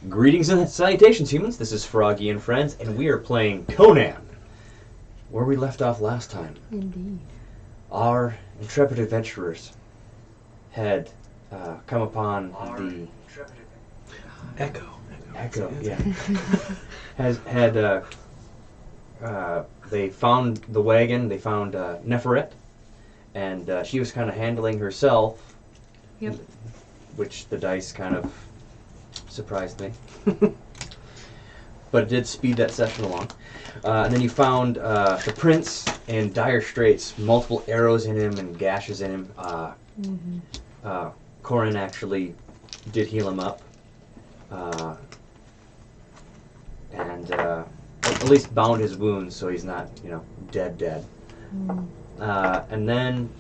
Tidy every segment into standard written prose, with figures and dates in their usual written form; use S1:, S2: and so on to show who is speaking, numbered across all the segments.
S1: Greetings and salutations, humans. This is Froggy and Friends, and we are playing Conan, where we left off last time.
S2: Indeed.
S1: Our intrepid adventurers had come upon the
S3: Echo.
S1: yeah. They found the wagon. They found Neferet, and she was kind of handling herself.
S2: Yep.
S1: Which the dice kind of surprised me. But it did speed that session along. And then you found the prince in dire straits, multiple arrows in him and gashes in him. Conan actually did heal him up. And at least bound his wounds so he's not, dead. And then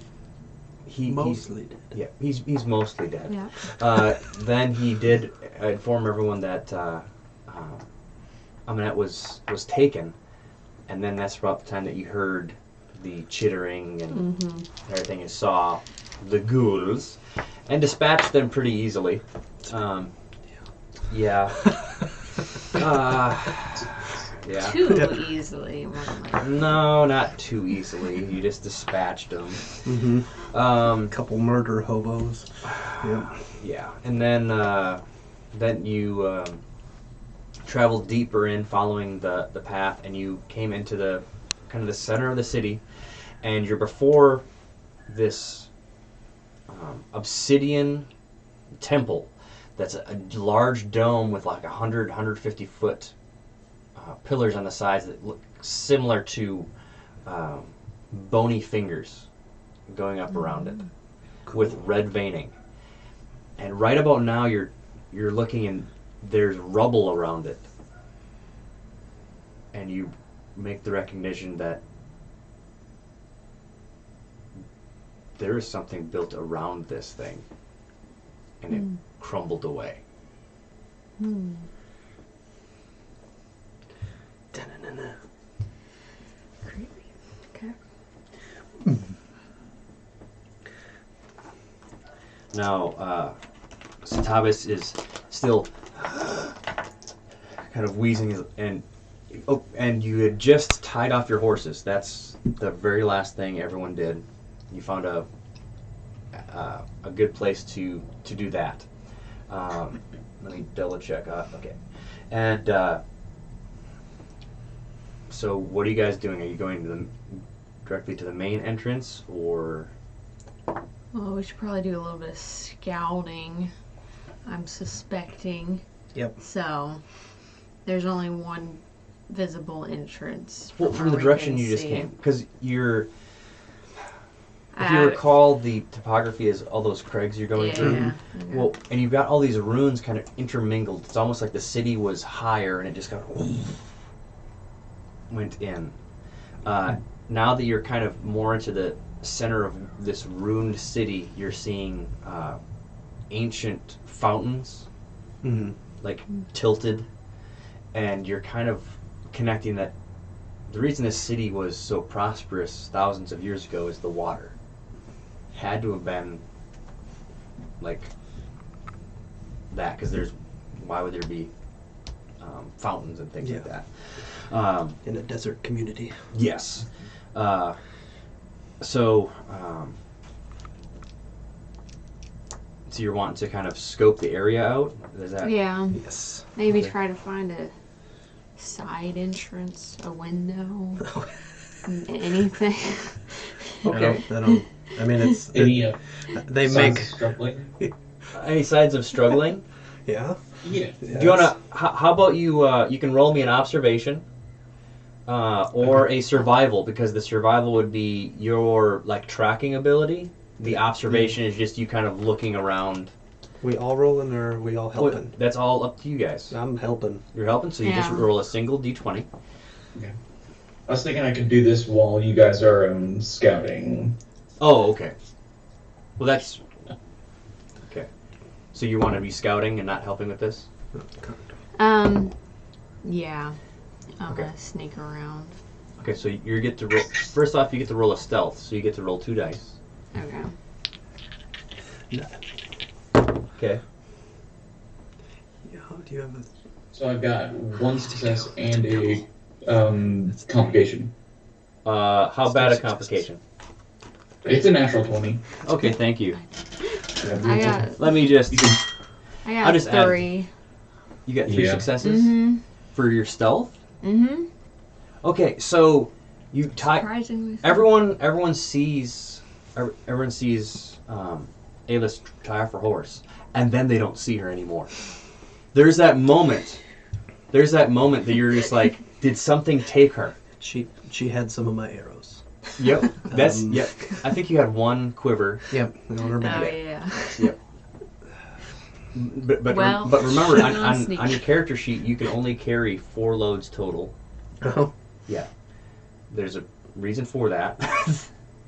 S1: he's
S3: mostly dead.
S1: Yeah, he's mostly dead.
S2: Yeah.
S1: Then he did inform everyone that Aminette was taken, and then that's about the time that you heard the chittering and everything, and saw the ghouls, and dispatched them pretty easily. Yeah. Yeah.
S2: Too easily.
S1: No, not too easily. You just dispatched them.
S3: A couple murder hobos. Yep.
S1: Yeah, and then you traveled deeper in, following the path, and you came into the kind of the center of the city, and you're before this obsidian temple that's a large dome with like 150 foot pillars on the sides that look similar to bony fingers going up around it, with red veining. And right about now you're looking, and there's rubble around it, and you make the recognition that there is something built around this thing, and it crumbled away.
S3: Da-na-na-na.
S2: Creepy. Okay.
S1: Now, Satabis is still kind of wheezing, and you had just tied off your horses. That's the very last thing everyone did. You found a good place to do that. Let me double check. Okay, and so what are you guys doing? Are you going directly to the main entrance, or?
S2: Well, we should probably do a little bit of scouting. I'm suspecting.
S3: Yep.
S2: So, there's only one visible entrance.
S1: Well, from the direction you just came, because you're. If you
S2: Uh,
S1: recall, the topography is all those crags you're going through.
S2: Yeah. Okay.
S1: Well, and you've got all these ruins kind of intermingled. It's almost like the city was higher and it just got went in. Now that you're kind of more into the center of this ruined city, you're seeing ancient fountains, like tilted, and you're kind of connecting that the reason this city was so prosperous thousands of years ago is the water. Had to have been like that, because why would there be fountains and things like that?
S3: In a desert community.
S1: Yes. So you're wanting to kind of scope the area out? Is that?
S2: Yeah.
S3: Yes.
S2: Maybe
S1: Okay.
S2: try to find a side entrance, a window, anything.
S3: Okay. I mean, it's
S4: Any
S3: they
S4: signs
S3: make
S4: of struggling?
S1: Any signs of struggling?
S3: yeah.
S4: Yeah.
S1: Do you wanna? How about you? You can roll me an observation, or a survival, because the survival would be your tracking ability. The observation is just you kind of looking around.
S3: We all rolling, or are we all helping?
S1: That's all up to you guys.
S3: I'm helping.
S1: You're helping, so you just
S2: Yeah.
S1: roll a single d20.
S4: Okay. I was thinking I could do this while you guys are scouting.
S1: Oh, okay. Well, that's okay. So you want to be scouting and not helping with this?
S2: Yeah. I'm
S1: Okay.
S2: gonna sneak around.
S1: Okay, so you get to roll. First off, you get to roll a stealth, so you get to roll 2 dice.
S2: Okay.
S1: Okay.
S3: Yeah, Do you have a...
S4: So I've got one success and a complication.
S1: How bad a complication?
S4: It's a natural 20.
S1: Okay, thank you.
S2: I got
S1: Let me just. I'll just add-
S2: 3.
S1: You got 3
S4: Yeah.
S1: successes
S2: Mm-hmm.
S1: for your stealth.
S2: Mm-hmm.
S1: Okay, so you tie.
S2: Surprisingly.
S1: Everyone sees. Everyone sees Ayla's tie off her horse, and then they don't see her anymore. There's that moment. There's that moment that you're just like, did something take her?
S3: She had some of my arrows.
S1: Yep. That's
S3: Um,
S1: yep. I think you had one quiver.
S3: Yep. On her
S2: Oh
S3: back.
S2: yeah.
S1: Yep. But
S2: Well,
S1: remember
S2: on
S1: on
S2: sneak.
S1: your character sheet you can only carry 4 loads total.
S3: Oh.
S1: There's a reason for that,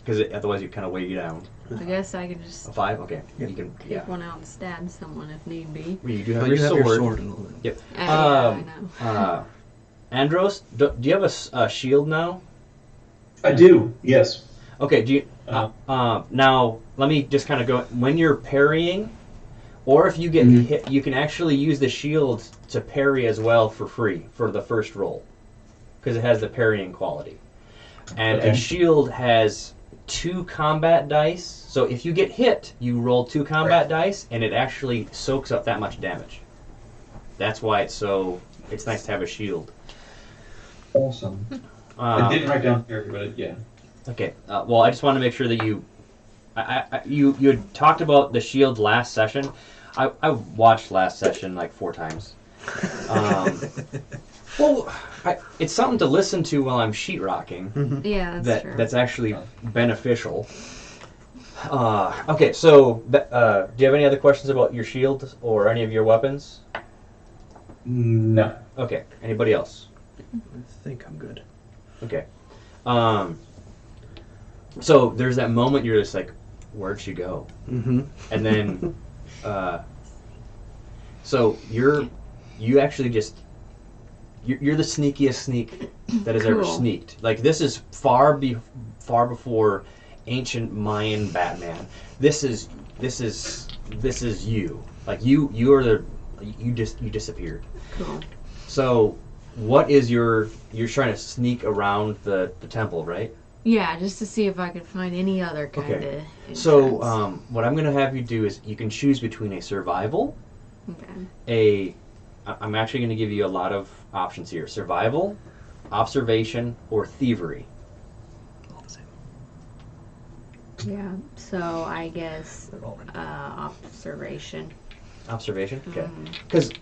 S1: because otherwise you kind of weigh you down.
S2: I guess I could just
S1: A 5, okay.
S3: Yeah.
S1: You can
S2: take one out and stab someone if need be.
S1: Well, you do have
S3: But
S1: your
S3: you have
S1: sword.
S3: your sword and all that.
S1: Yep.
S2: Yeah, I know.
S1: Andros, do you have a shield now?
S4: I do, yes.
S1: Okay. Do you? Now let me just kind of go. When you're parrying, or if you get hit, you can actually use the shield to parry as well for free for the first roll, because it has the parrying quality. And a
S4: Okay.
S1: shield has 2 combat dice. So if you get hit, you roll 2 combat dice, and it actually soaks up that much damage. That's why it's nice to have a shield.
S4: Awesome. I didn't write down parry, but yeah.
S1: Okay. Well, I just want to make sure that you had talked about the shield last session. I watched last session like 4 times. Well, it's something to listen to while I'm sheetrocking.
S2: Yeah, that's true.
S1: That's actually beneficial. Okay, so do you have any other questions about your shield or any of your weapons?
S4: No.
S1: Okay. Anybody else?
S3: I think I'm good.
S1: Okay. So there's that moment you're just like, where'd she go?
S3: Mm-hmm.
S1: And then, so you actually just, you're the sneakiest sneak that has ever
S2: Cool.
S1: sneaked. Like this is far before ancient Mayan Batman. This is you. Like you are you disappeared.
S2: Cool.
S1: So what is you're trying to sneak around the temple, right?
S2: Yeah, just to see if I could find any other kind
S1: Okay.
S2: of entrance.
S1: So what I'm going to have you do is you can choose between a survival, I'm actually going to give you a lot of options here. Survival, observation, or thievery.
S3: All the same.
S2: Yeah, so I guess
S3: They're all right.
S2: observation.
S1: Observation? Okay.
S2: Mm.
S1: Because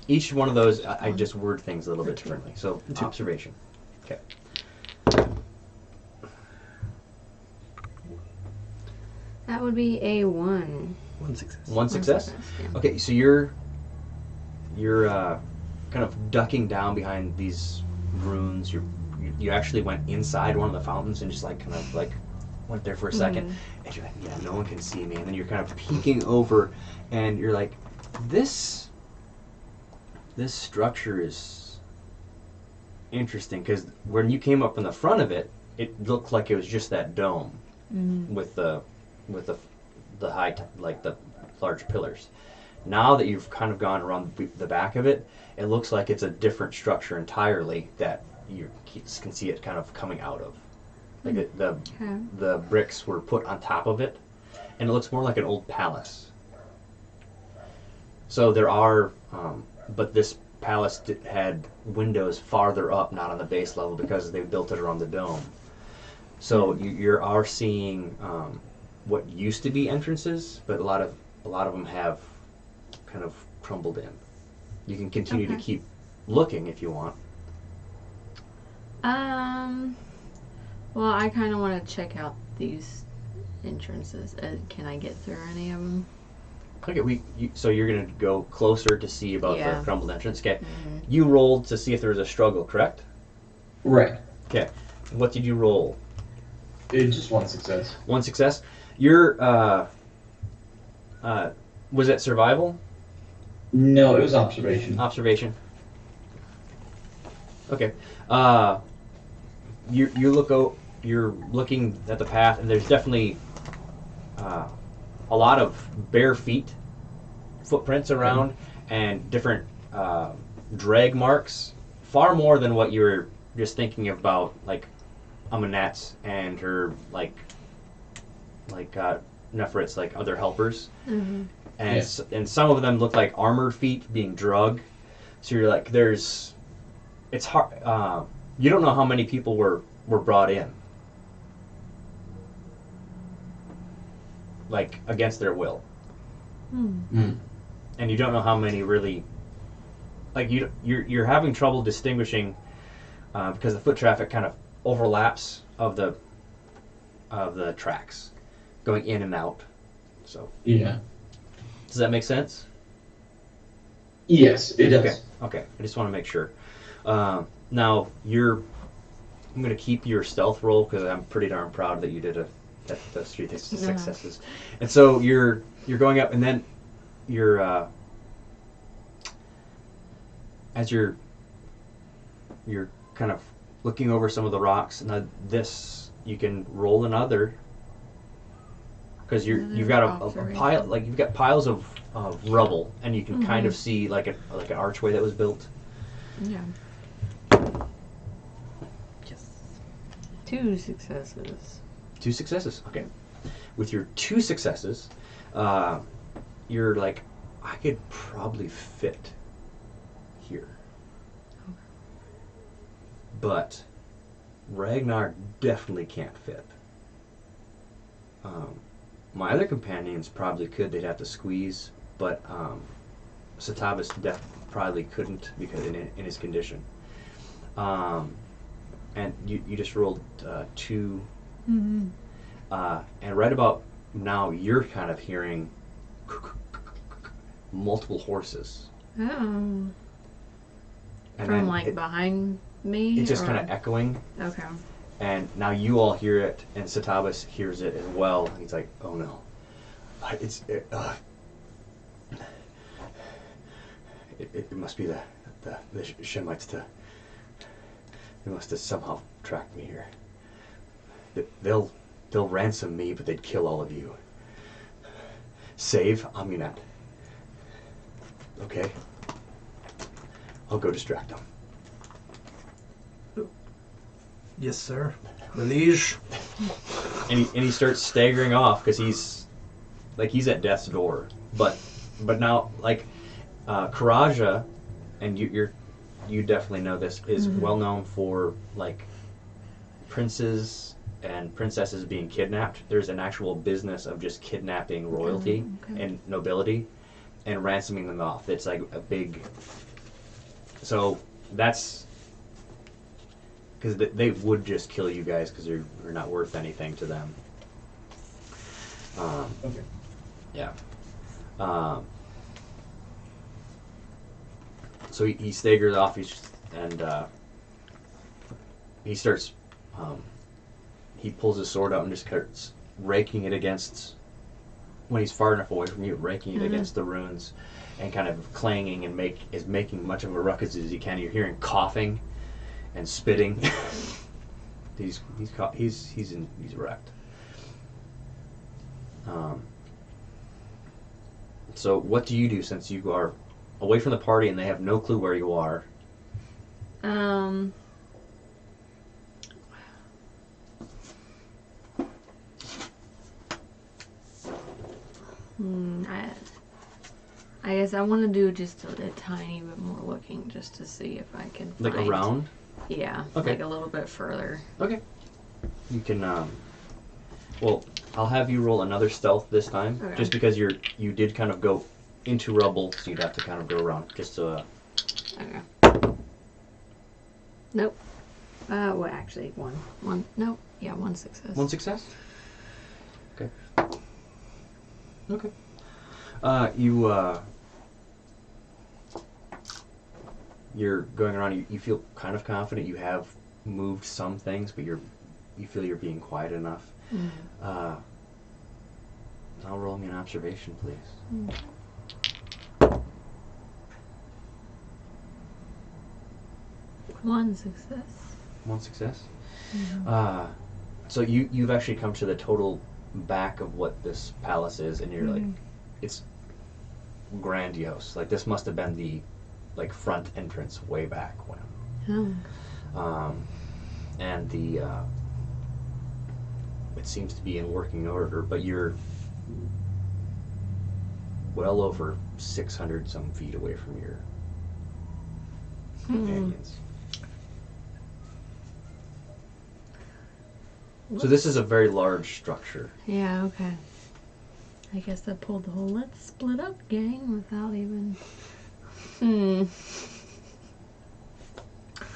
S1: each one of those, I just word things a little bit differently. So observation. Okay.
S2: That would be a 1.
S3: One success.
S1: One success?
S2: Yeah.
S1: Okay, so you're kind of ducking down behind these runes. You actually went inside one of the fountains and just like kind of like went there for a second, and you're like, yeah, no one can see me. And then you're kind of peeking over, and you're like, this structure is interesting because when you came up in the front of it, it looked like it was just that dome with the high like the large pillars. Now that you've kind of gone around the back of it, it looks like it's a different structure entirely that you can see it kind of coming out of. Like the bricks were put on top of it, and it looks more like an old palace. So there are, but this palace had windows farther up, not on the base level, because they built it around the dome. So you are seeing what used to be entrances, but a lot of them have kind of crumbled in. You can continue to keep looking if you want.
S2: Well, I kind of want to check out these entrances. Can I get through any of them?
S1: Okay, so you're gonna go closer to see about
S2: Yeah.
S1: the crumbled entrance. Okay, you rolled to see if there was a struggle, correct?
S4: Right.
S1: Okay, what did you roll?
S4: Just one success.
S1: One success. Your was it survival?
S4: No, it was observation.
S1: Observation. Okay. You're looking at the path, and there's definitely a lot of bare footprints around, and different drag marks, far more than what you're just thinking about, like Amanet's and her Nephrit's like other helpers,
S2: Mm-hmm.
S1: and some of them look like armored feet being drugged. So you're like, it's hard. You don't know how many people were brought in, like against their will,
S2: Hmm.
S1: and you don't know how many really. Like you're having trouble distinguishing because the foot traffic kind of overlaps of the tracks, going in and out. So
S4: Yeah.
S1: does that make sense?
S4: Yes, it does.
S1: Okay. I just want to make sure. Now I'm going to keep your stealth roll because I'm pretty darn proud that you did those 3 successes. And so you're going up, and then you're as you're kind of looking over some of the rocks. Now this you can roll another because you've got a pile, like you've got piles of rubble, and you can kind of see like an archway that was built.
S2: Yeah.
S3: Yes.
S2: 2 successes.
S1: 2 successes. Okay. With your 2 successes, you're like, I could probably fit here. But Ragnar definitely can't fit. My other companions probably could. They'd have to squeeze, but Satabas probably couldn't because in his condition. And you just rolled 2.
S2: Mm-hmm.
S1: And right about now, you're kind of hearing multiple horses.
S2: Oh.
S1: And
S2: From
S1: then
S2: like behind me?
S1: it's just
S2: or-
S1: kind of echoing.
S2: Okay.
S1: And now you all hear it, and Satabas hears it as well. He's like, "Oh no, it must be the Shemites. They must have somehow tracked me here. They'll ransom me, but they'd kill all of you. Save Amunet. Okay, I'll go distract them."
S3: Yes, sir. Reliege.
S1: And he starts staggering off because he's at death's door. But now like Karaja, and you definitely know this, is well known for like princes and princesses being kidnapped. There's an actual business of just kidnapping royalty and nobility and ransoming them off. It's like a big. So that's. Because they would just kill you guys because you're not worth anything to them.
S4: Okay.
S1: Yeah. So he staggers off, and he starts. He pulls his sword out and just starts raking it against. When he's far enough away from you, raking it against the runes, and kind of clanging and making much of a ruckus as he can. You're hearing coughing and spitting. he's wrecked. So what do you do since you are away from the party and they have no clue where you are?
S2: I guess I want to do just a tiny bit more looking just to see if I can
S1: Like
S2: find...
S1: around?
S2: Yeah,
S1: Okay.
S2: like a little bit further.
S1: Okay. You can, well, I'll have you roll another stealth this time,
S2: Okay.
S1: just because you did kind of go into rubble, so you'd have to kind of go around, just to,
S2: Okay. Nope. Well, actually, one. Nope. Yeah, 1 success.
S1: 1 success? Okay. Okay. You're going around, you feel kind of confident you have moved some things, but you feel you're being quiet enough. Now roll me an observation, please.
S2: 1 success.
S1: 1 success? So you've actually come to the total back of what this palace is, and you're like, it's grandiose. Like, this must have been the like front entrance way back when.
S2: Oh.
S1: And the it seems to be in working order, but you're well over 600 some feet away from your companions. So this is a very large structure.
S2: Yeah, okay. I guess I pulled the whole let's split up gang without even...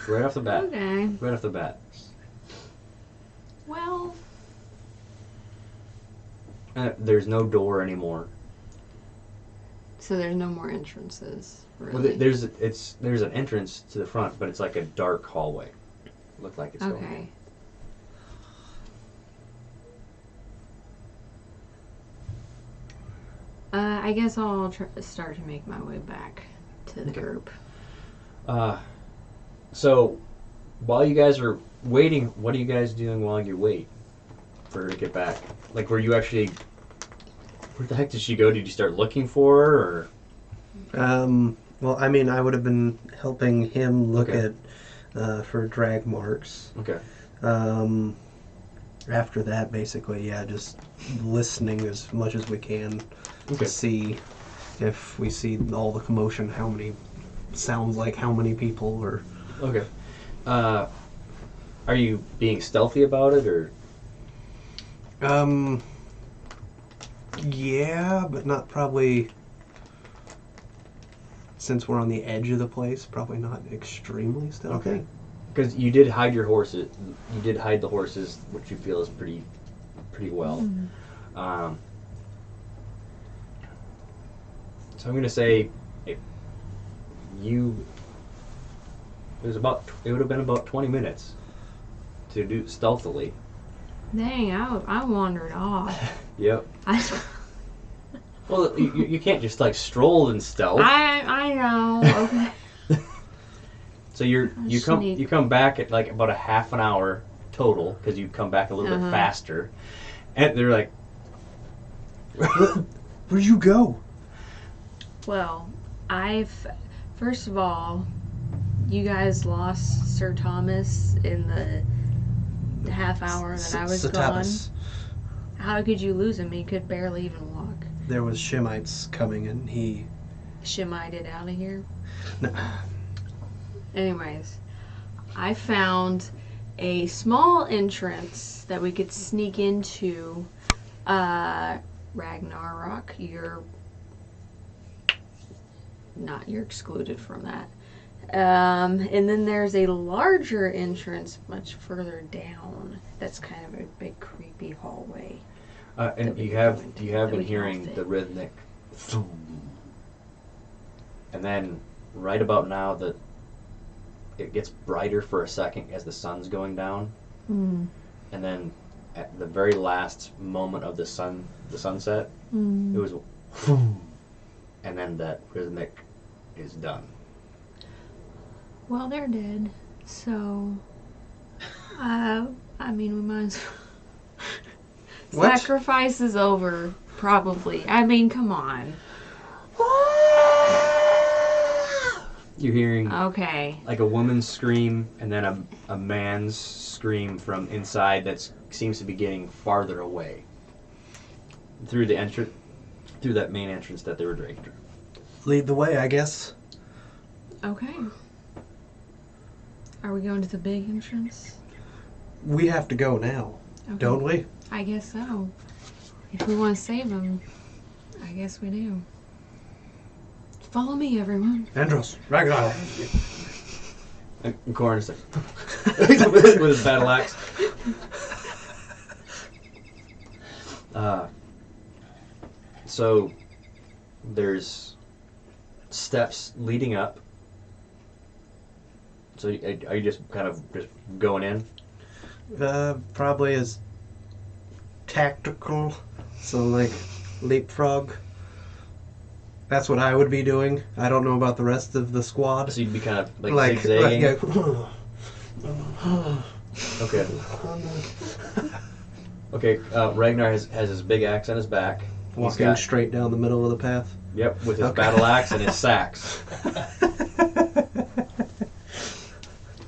S1: Right off the bat.
S2: Okay.
S1: Right off the bat.
S2: Well...
S1: There's no door anymore.
S2: So there's no more entrances,
S1: Well,
S2: really?
S1: there's an entrance to the front, but it's like a dark hallway. Look like it's going in.
S2: Okay. I guess I'll start to make my way back to the
S1: Okay.
S2: group.
S1: So, while you guys are waiting, what are you guys doing while you wait for her to get back? Like, were you actually... Where the heck did she go? Did you start looking for her, or...
S3: Well, I mean, I would have been helping him look
S1: Okay.
S3: at for drag marks.
S1: Okay.
S3: After that, basically, yeah, just listening as much as we can
S1: Okay.
S3: to see if we see all the commotion, how many sounds like how many people, or
S1: Okay. Are you being stealthy about it, or...
S3: yeah, but not probably. Since we're on the edge of the place, probably not extremely stealthy.
S1: Okay. Because you did hide your horses. You did hide the horses, which you feel is pretty well. So I'm going to say, if you, it would have been about 20 minutes to do stealthily.
S2: Dang, I wandered off.
S1: Yep.
S2: I
S1: Well, you can't just like stroll in stealth.
S2: I know. Okay.
S1: So you come back at like about a half an hour total, because you come back a little bit faster, and they're like,
S3: Where'd you go?
S2: Well, first of all, you guys lost Sir Thomas in the half hour that I was gone. How could you lose him? He could barely even walk.
S3: There was Shemites coming, and he.
S2: Shemited out of here.
S3: No.
S2: Anyways, I found a small entrance that we could sneak into. Ragnarok, you're excluded from that. And then there's a larger entrance much further down. That's kind of a big creepy hallway.
S1: and you have been hearing the rhythmic thum. And then right about now that it gets brighter for a second as the sun's going down.
S2: Mm.
S1: And then at the very last moment of the sunset, it was and then that rhythmic is done.
S2: Well, they're dead, so I mean, we might as well.
S3: What?
S2: Sacrifice is over, probably. I mean, come on.
S1: You're hearing
S2: Okay.
S1: like a woman's scream and then a man's scream from inside that seems to be getting farther away through that main entrance that they were dragged through.
S3: Lead the way, I guess.
S2: Okay. Are we going to the big entrance?
S3: We have to go now,
S2: Okay.
S3: don't we?
S2: I guess so. If we want to save him, I guess we do. Follow me, everyone.
S3: Andros, Ragnarok.
S1: And Coran's like with his battle axe. So there's steps leading up. So are you just kind of just going in?
S3: Probably as tactical, so like leapfrog. That's what I would be doing. I don't know about the rest of the squad.
S1: So you'd be kind of like zigzagging. Okay. Okay. Ragnar has his big axe on his back.
S3: Walking straight down the middle of the path.
S1: Yep, with his
S3: Okay.
S1: battle axe and his sacks.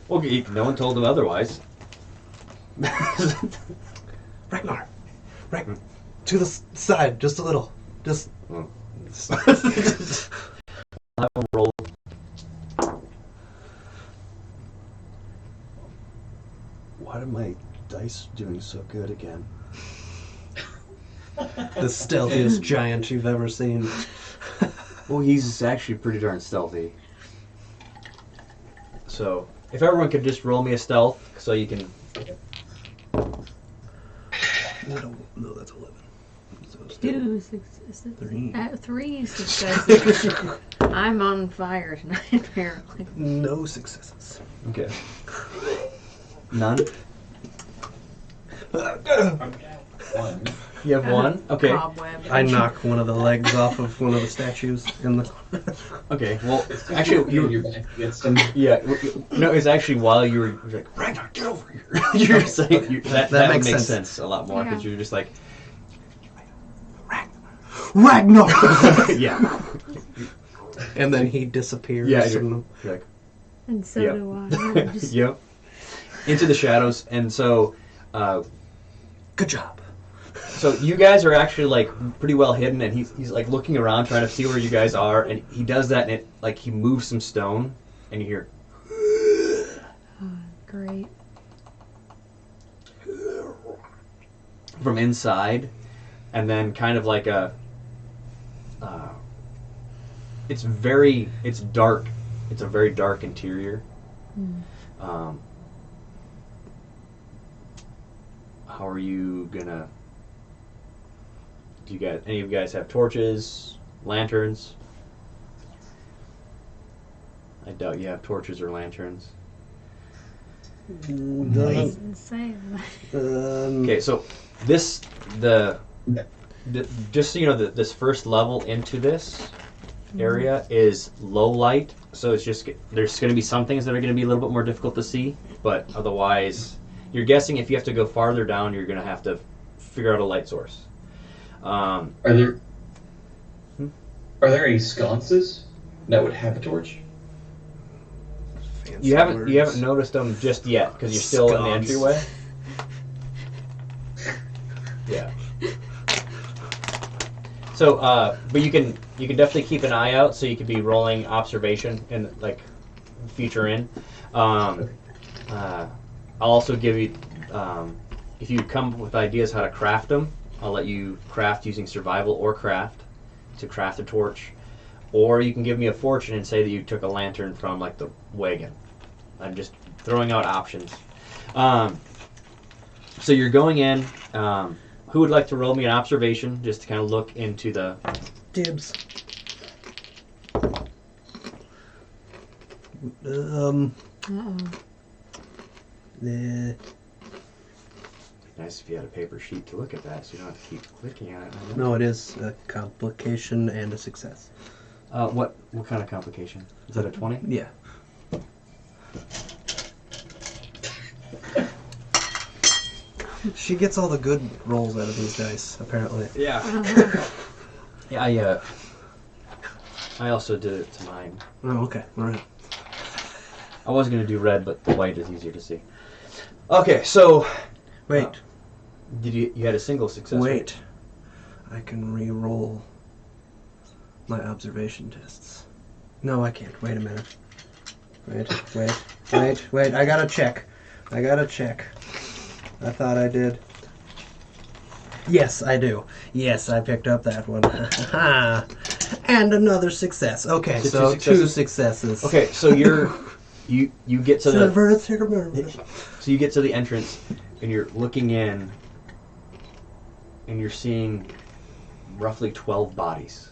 S1: Okay, no one told him otherwise.
S3: Ragnar, to the side, just a little. Just.
S1: I will roll. Why are my dice doing so good again?
S3: The stealthiest giant you've ever seen.
S1: Well, he's actually pretty darn stealthy. So, if everyone could just roll me a stealth, so you can.
S3: No, that's 11. So
S2: 2 successes.
S3: 3.
S2: 3 successes. I'm on fire tonight, apparently.
S3: No successes.
S1: Okay. None?
S4: One.
S1: You have one? Okay.
S2: Cobweb.
S3: I knock one of the legs off of one of the statues in the.
S1: Okay, well, actually,
S4: You're back against him.
S1: yeah, no, it's actually while you were like, Ragnar, get over here. You're saying, that would
S3: makes
S1: make
S3: sense.
S1: sense a lot more, because
S2: Yeah.
S1: you're just like,
S3: Ragnar!
S1: yeah.
S3: And then he disappears.
S1: Yeah,
S3: and
S1: you're like,
S2: And so
S1: Yep.
S2: do I. I'm just-
S1: yep. Into the shadows, and so,
S3: good job.
S1: so you guys are actually like pretty well hidden, and he's like looking around trying to see where you guys are, and he does that, and it like he moves some stone, and you hear
S2: Great.
S1: from inside, and then kind of like a it's dark. It's a very dark interior. How are you gonna? Do you guys? Any of you guys have torches, lanterns? I doubt you have torches or lanterns.
S2: Doesn't say that.
S1: Okay, so just so you know, this first level into this area is low light, so it's just there's going to be some things that are going to be a little bit more difficult to see, but otherwise, you're guessing if you have to go farther down, you're going to have to figure out a light source.
S4: Are there any sconces that would have a torch?
S1: You haven't noticed them just yet because you're still in the entryway. Yeah. So, but you can definitely keep an eye out. So you could be rolling observation and like future in. I'll also give you if you come up with ideas how to craft them. I'll let you craft using survival or craft to craft a torch, or you can give me a fortune and say that you took a lantern from like the wagon. I'm just throwing out options. So you're going in. Who would like to roll me an observation just to kind of look into the...
S3: Dibs.
S2: Uh-oh.
S1: Nice if you had a paper sheet to look at that so you don't have to keep clicking at it.
S3: No, it is a complication and a success.
S1: What kind of complication? Is that a 20?
S3: Yeah. She gets all the good rolls out of these dice, apparently.
S1: Yeah. Yeah, I also did it to mine.
S3: Oh, okay. All right.
S1: I was going to do red, but white is easier to see. Okay, so...
S3: Wait.
S1: Did you had a single success?
S3: Wait. I can re-roll my observation tests. No, I can't. Wait a minute. Wait. I gotta check. I thought I did. Yes, I do. Yes, I picked up that one. And another success. Okay, so two successes.
S1: Okay, so you get to the so you get to the entrance and you're looking in and you're seeing roughly 12 bodies.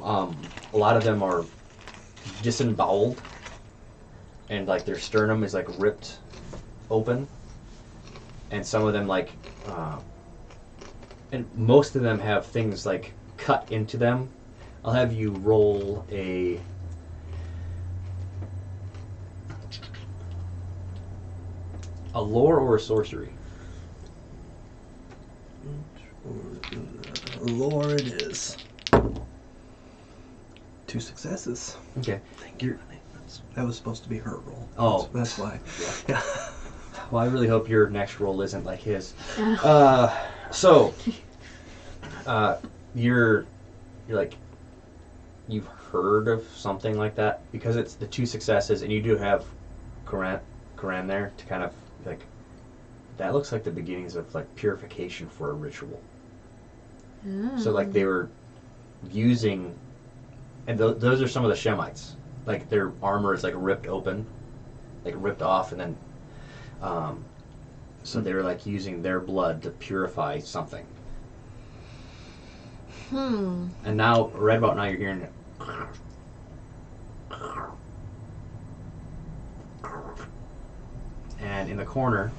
S2: Oh.
S1: A lot of them are disemboweled and like their sternum is like ripped open, and some of them like and most of them have things like cut into them. I'll have you roll a lore or a sorcery.
S3: Lore it is. 2 successes.
S1: Okay.
S3: Thank you. That was supposed to be her roll.
S1: Oh.
S3: That's why. Yeah.
S1: Well, I really hope your next roll isn't like his. You're like, you've heard of something like that because it's the 2 successes, and you do have Conan there to kind of like. That looks like the beginnings of like purification for a ritual.
S2: Oh.
S1: So like they were using, and those are some of the Shemites. Like their armor is like ripped open, like ripped off, and then, so they were like using their blood to purify something. And now, right about now, you're hearing it. And in the corner,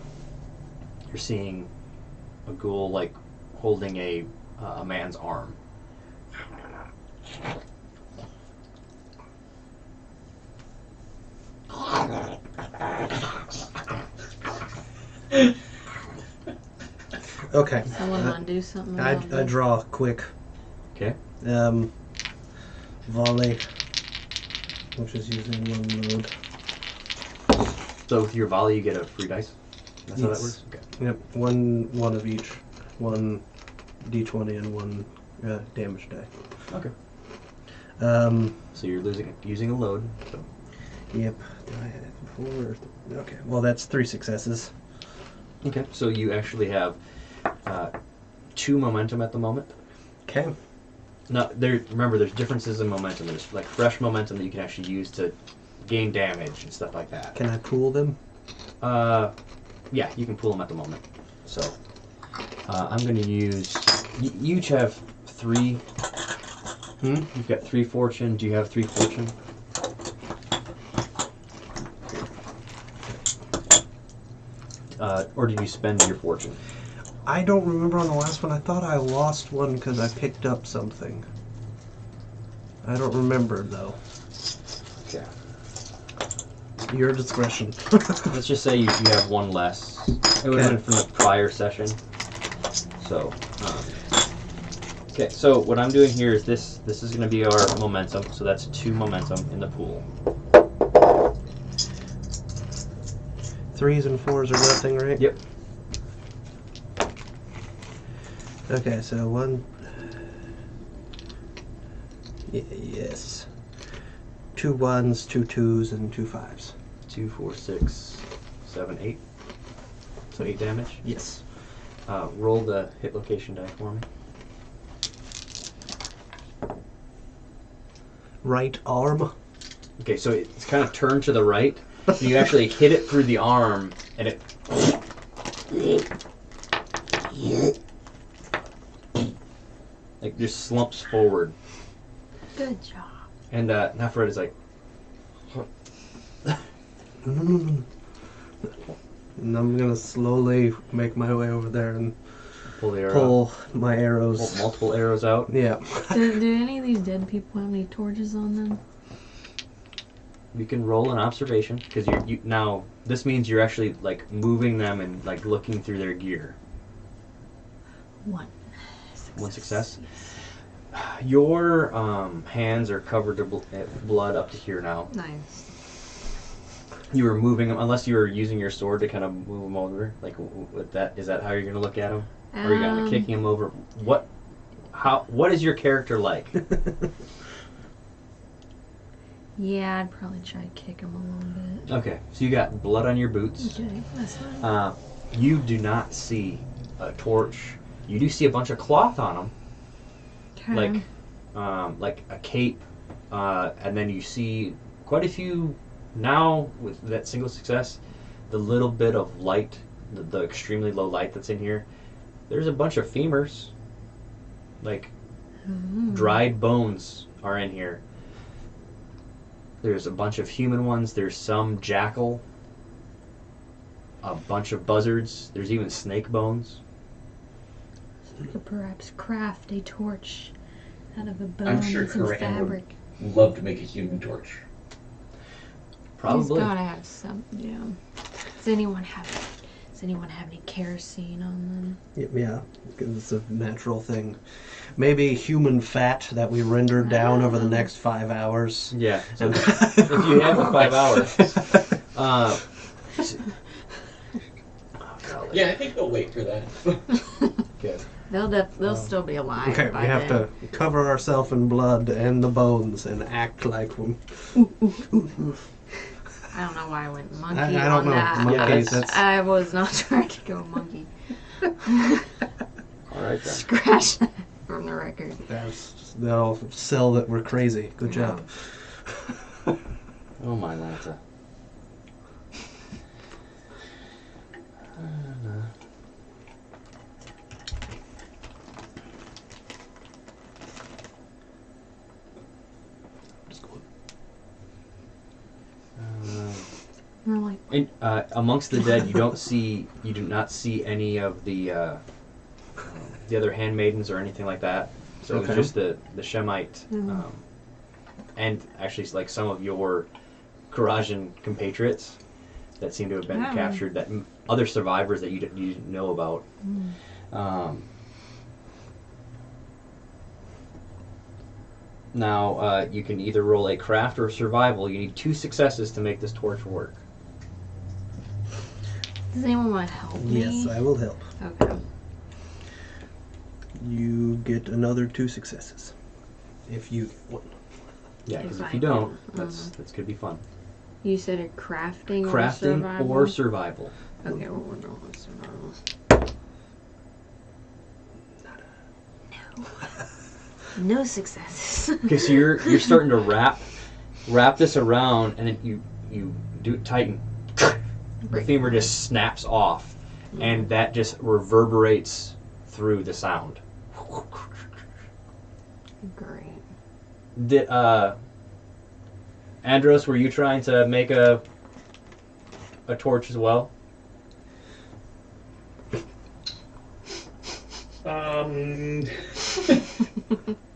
S1: you're seeing a ghoul like holding a man's arm.
S3: Okay.
S2: Someone want to do something
S3: I
S2: about this?
S3: draw quick.
S1: Okay.
S3: Volley, which is using 1 load.
S1: So with your volley, you get a free dice. That's how that
S3: Yes.
S1: works. Okay.
S3: Yep, one of each. 1 d20 and 1 damage die.
S1: Okay.
S3: Um,
S1: So you're using a load. So.
S3: Yep. Did I have it before? Okay. Well, that's 3 successes.
S1: Okay. So you actually have 2 momentum at the moment.
S3: Okay.
S1: Now, remember, there's differences in momentum. There's like fresh momentum that you can actually use to gain damage and stuff like that.
S3: Can I pool them?
S1: Yeah, you can pull them at the moment. So I'm going to use. You each have 3. You've got 3 fortune. Do you have 3 fortune? Or did you spend your fortune?
S3: I don't remember on the last one. I thought I lost one because I picked up something. I don't remember though.
S1: Okay.
S3: Your discretion.
S1: Let's just say you have 1 less. It would have been from the prior session. So, okay. So what I'm doing here is this. This is going to be our momentum. So that's 2 momentum in the pool.
S3: 3s and 4s are nothing, right?
S1: Yep.
S3: Okay, so 1. Yes. 2 1s, 2 2s, and 2 5s.
S1: 2, 4, 6, 7, 8. So 8 damage.
S3: Yes.
S1: Roll the hit location die for me.
S3: Right arm.
S1: Okay, so it's kind of turned to the right. So you actually hit it through the arm, and it. Like just slumps forward.
S2: Good job.
S1: And now Fred is like.
S3: And I'm gonna slowly make my way over there and
S1: Pull the arrow.
S3: pull my
S1: Pull
S3: arrows.
S1: multiple arrows out.
S3: Yeah.
S2: Do any of these dead people have any torches on them?
S1: You can roll an observation because you now. This means you're actually like moving them and like looking through their gear.
S2: 1
S1: success. Your hands are covered in blood up to here now.
S2: Nice.
S1: You were moving them, unless you were using your sword to kind of move them over. Like with that, is that how you're gonna look at them? Or are you gonna be kicking them over? What is your character like?
S2: Yeah, I'd probably try to kick him a little bit.
S1: Okay, so you got blood on your boots.
S2: Okay, that's fine.
S1: You do not see a torch. You do see a bunch of cloth on them,
S2: Okay.
S1: like a cape, and then you see quite a few. Now with that single success, the little bit of light, the extremely low light that's in here, there's a bunch of femurs, like dried bones are in here. There's a bunch of human ones. There's some jackal. A bunch of buzzards. There's even snake bones.
S2: We could perhaps craft a torch out of a bone
S4: I'm sure
S2: and some
S4: Conan
S2: fabric.
S4: would love to make a human torch.
S1: Probably.
S2: He's gotta have some, yeah. Does anyone have Does anyone have any kerosene on them?
S3: Yeah, because it's a natural thing. Maybe human fat that we render down over the next 5 hours.
S1: Yeah. So if you have the 5 hours.
S4: Yeah, I think they'll wait for that.
S1: Okay.
S2: They'll still be alive.
S3: Okay,
S2: by
S3: we have
S2: then.
S3: to cover ourselves in blood and the bones and act like them.
S2: I don't know why I went monkey
S3: I don't
S2: on
S3: know.
S2: that.
S3: Monkeys, that's...
S2: I was not trying to go monkey.
S1: All right then.
S2: Scratch that from the record.
S3: They'll sell that we're crazy. Good job.
S1: Oh my Lanta.
S2: Really?
S1: And, amongst the dead, you do not see any of the other handmaidens or anything like that. So it was just the Shemite, and actually like some of your Karajan compatriots that seem to have been captured. That other survivors that you didn't know about. Now you can either roll a craft or survival. You need 2 successes to make this torch work.
S2: Does anyone want to help me?
S3: Yes, I will help.
S2: Okay.
S3: You get another 2 successes. If you get one.
S1: Yeah, because
S2: If
S1: if
S2: I
S1: you don't,
S2: can.
S1: that's gonna be fun.
S2: You said a crafting
S1: Crafting
S2: or
S1: or
S2: survival?
S1: survival.
S2: Okay, well, we're going with survival. No successes.
S1: Okay, so you're starting to wrap this around, and then you do it tighten. The femur just snaps off, and that just reverberates through the sound.
S2: Great.
S1: Did Andros, were you trying to make a torch as well?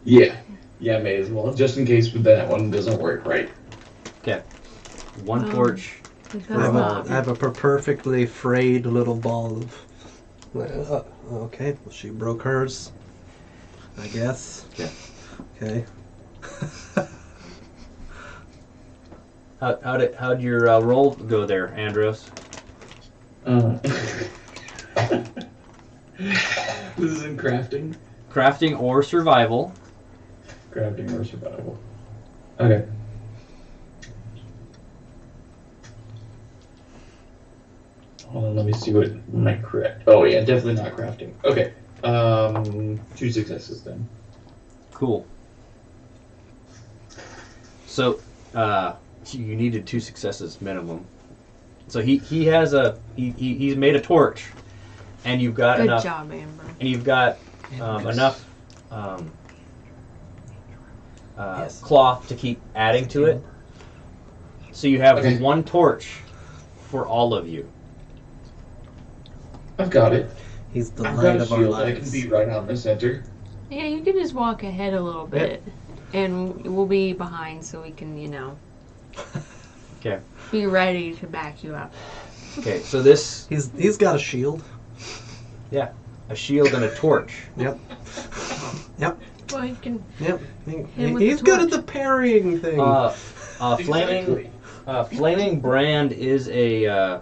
S4: Yeah, may as well, just in case that one doesn't work right.
S1: Okay, one torch.
S2: It
S3: I
S2: does
S3: have,
S2: not.
S3: I have a perfectly frayed little ball of... okay, well, she broke hers, I guess.
S1: Okay.
S3: Okay.
S1: How'd your roll go there, Andros?
S4: This is in crafting.
S1: Crafting or survival.
S4: Crafting or survival. Okay. Hold on, let me see what my correct. Oh yeah, definitely not crafting. Okay. 2 successes then.
S1: Cool. So, you needed 2 successes minimum. So he has he's made a torch, and you've got
S2: Good
S1: enough.
S2: job, Amber.
S1: And you've got enough cloth to keep adding to it. So you have
S4: Okay.
S1: 1 torch for all of you.
S4: I've got it.
S3: He's the
S4: I've
S3: light
S4: got a
S3: of our
S4: shield. I can
S3: lives.
S4: be right out in the center.
S2: Yeah, you can just walk ahead a little bit, and we'll be behind so we can,
S1: Okay.
S2: be ready to back you up.
S1: Okay. So this
S3: He's got a shield.
S1: a shield and a torch.
S3: Yep. Yep.
S2: Well, you can.
S3: Yep.
S2: Him with
S3: He's
S2: the
S3: good at
S2: torch.
S3: the parrying thing.
S1: Flaming flaming brand is a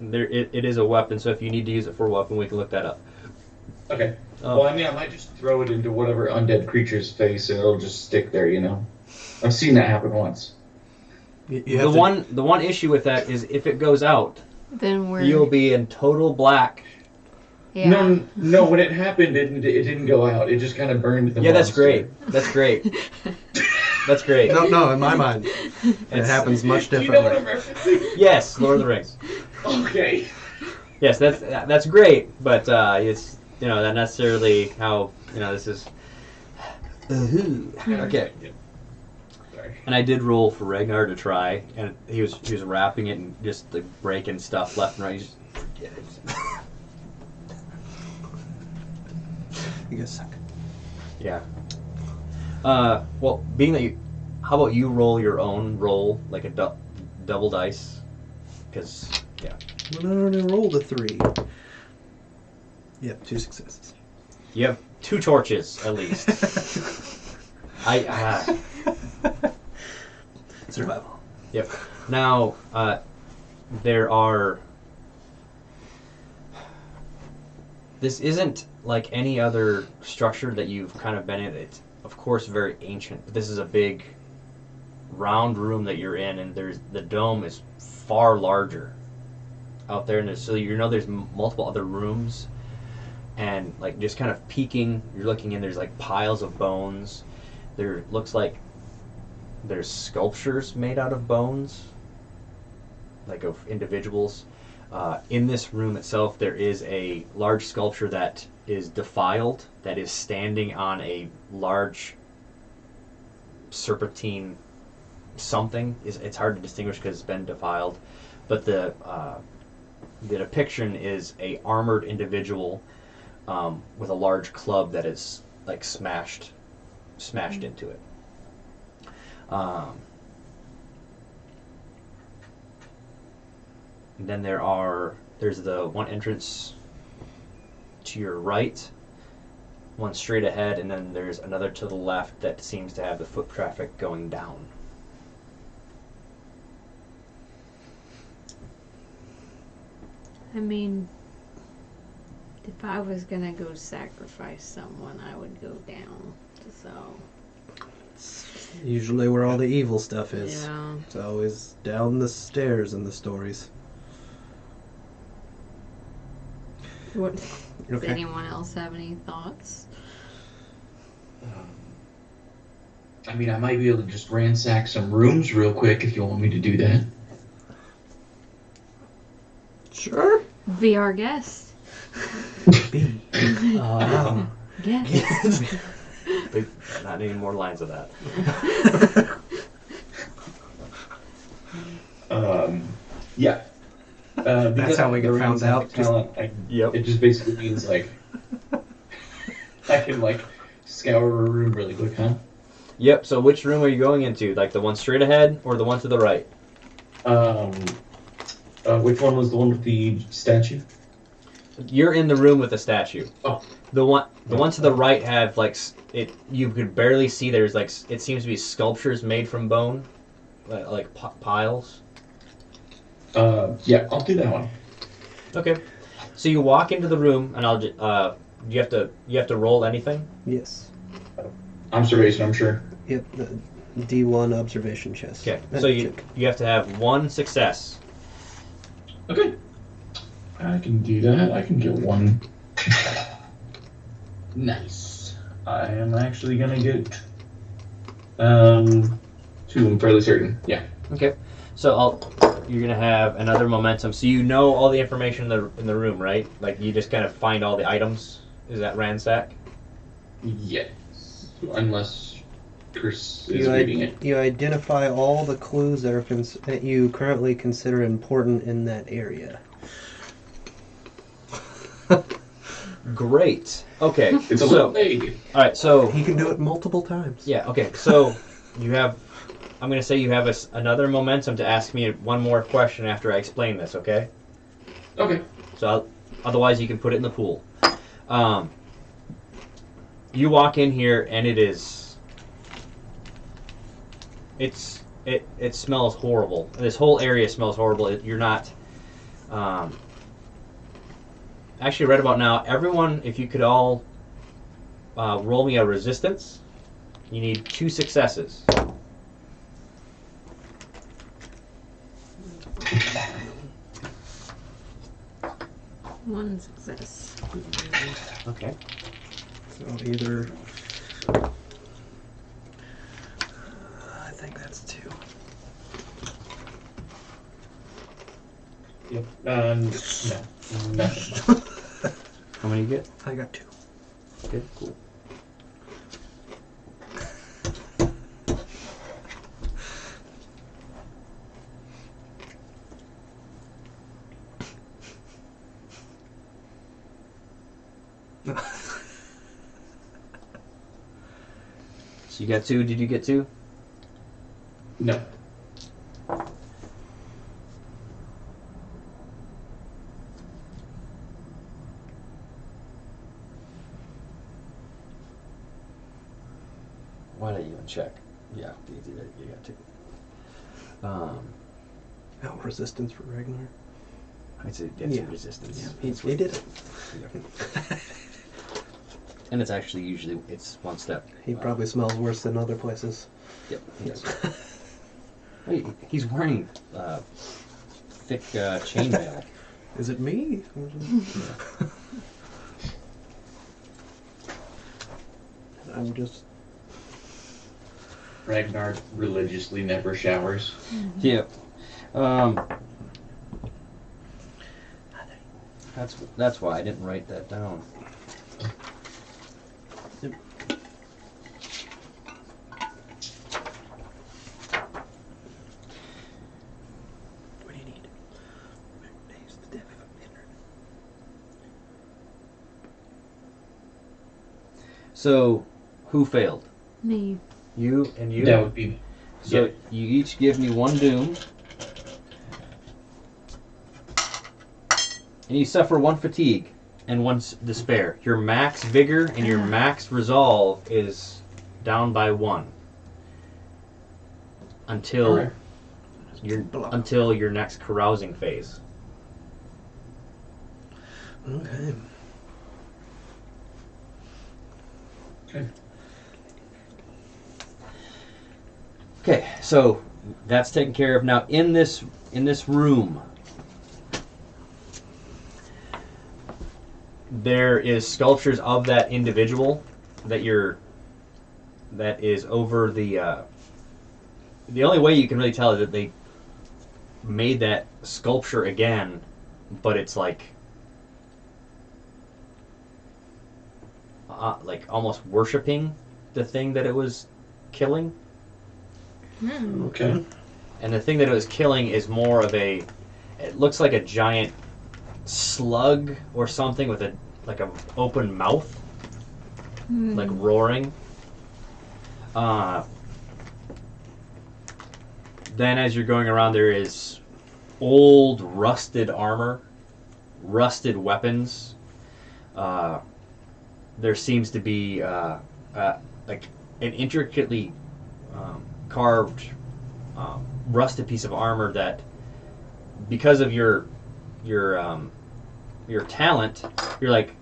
S1: it is a weapon. So if you need to use it for a weapon, we can look that up.
S4: Okay.
S1: Oh.
S4: Well, I mean, I might just throw it into whatever undead creature's face, and it'll just stick there. I've seen that happen once.
S3: You have
S1: The one issue with that is if it goes out,
S2: Then we're.
S1: you'll be in total black.
S2: Yeah.
S4: No. When it happened, it didn't go out. It just kind of burned the.
S1: Yeah, that's
S4: monster.
S1: great. That's great. That's great.
S3: No, in my mind, it
S1: It's-
S3: happens much
S4: Do you know what I'm
S3: differently.
S4: referencing?
S1: Yes, Lord of the Rings.
S4: Okay.
S1: Yes, that's great, but it's not necessarily how this is. Okay.
S4: Sorry.
S1: And I did roll for Ragnar to try, and he was wrapping it and just like breaking stuff left and right. He just forget it.
S3: You guys suck.
S1: Yeah. Well, being that how about you roll your own roll like a double dice? Because
S3: When I already rolled a 3. Yep, 2 successes.
S1: You have 2 torches, at least.
S3: Survival.
S1: Yep. Now, there are... This isn't like any other structure that you've kind of been in. It's, of course, very ancient. But this is a big, round room that you're in, and the dome is far larger out there. And so there's multiple other rooms, and like just kind of peeking, you're looking in. There's like piles of bones. There looks like there's sculptures made out of bones, like of individuals. In this room itself, there is a large sculpture that is defiled, that is standing on a large serpentine something. It's hard to distinguish because it's been defiled, but the depiction is a armored individual with a large club that is like smashed into it. And then there's the one entrance to your right, one straight ahead, and then there's another to the left that seems to have the foot traffic going down.
S2: I mean, if I was gonna go sacrifice someone, I would go down. So.
S3: Usually where all the evil stuff is.
S2: Yeah.
S3: It's always down the stairs in the stories.
S2: What, does
S3: Okay.
S2: anyone else have any thoughts?
S4: I mean, I might be able to just ransack some rooms real quick if you want me to do that.
S3: Sure.
S2: Be our guest.
S3: Be.
S2: Guest.
S1: Not any more lines of that.
S4: Yeah.
S3: That's how we get found out.
S4: Talent,
S1: Yep.
S4: It just basically means like I can like scour a room really quick, huh?
S1: Yep. So which room are you going into? Like the one straight ahead or the one to the right?
S4: Which one was the one with the statue?
S1: You're in the room with the statue.
S4: Oh.
S1: The one to the right have like it. You could barely see. There's like it seems to be sculptures made from bone, like piles.
S4: Yeah, I'll do that one.
S1: Okay. So you walk into the room, and I'll. You have to roll anything.
S3: Yes.
S4: Observation, I'm sure.
S3: Yep. The D1 observation chest.
S1: Okay. So you have to have 1 success.
S4: Okay. I can do that. I can get 1. Nice. I am actually gonna get 2. I'm fairly certain. Yeah.
S1: Okay. So you're gonna have another momentum. So you know all the information in the room, right? Like you just kind of find all the items. Is that ransack?
S4: Yes. Unless Chris is reading it.
S3: You identify all the clues that are that you currently consider important in that area.
S1: Great. Okay.
S4: It's a little vague.
S1: All right. So
S3: He can do it multiple times.
S1: yeah. Okay. So you have. I'm gonna say you have another momentum to ask me one more question after I explain this. Okay.
S4: Okay.
S1: So otherwise you can put it in the pool. You walk in here and it smells horrible. This whole area smells horrible. You're not. Actually, right about now, everyone, if you could all roll me a resistance, you need 2 successes.
S2: One success.
S1: Okay.
S3: So either. I think that's 2.
S4: Yep. No. Nothing.
S1: How many you get?
S3: I got 2.
S1: Okay, cool. So you got 2. Did you get 2?
S4: No.
S1: Why did I even check? Yeah, you got to.
S3: No resistance for Ragnar.
S1: It's a resistance.
S3: Yeah, he did it.
S1: Yeah. And it's actually usually it's one step.
S3: He probably smells worse than other places.
S1: Yep. He does. Wait, he's wearing thick chainmail.
S3: Is it me? I'm just.
S4: Ragnar religiously never showers.
S1: Yep. That's why I didn't write that down.
S3: What do you need?
S1: So, who failed?
S2: Me.
S1: You and you?
S4: That would be.
S1: So
S4: Yeah.
S1: you each give me one doom. And you suffer one fatigue and one despair. Your max vigor and your max resolve is down by 1. Until
S4: Alright.
S1: until your next carousing phase.
S3: Okay.
S4: Okay.
S1: Okay, so that's taken care of. Now in this room, there is sculptures of that individual that is over the only way you can really tell is that they made that sculpture again, but it's like almost worshiping the thing that it was killing.
S4: Okay.
S1: And the thing that it was killing is more of it looks like a giant slug or something with a open mouth, like roaring. Then as you're going around, there is old rusted armor, rusted weapons. There seems to be like an intricately carved rusted piece of armor that, because of your talent, you're like,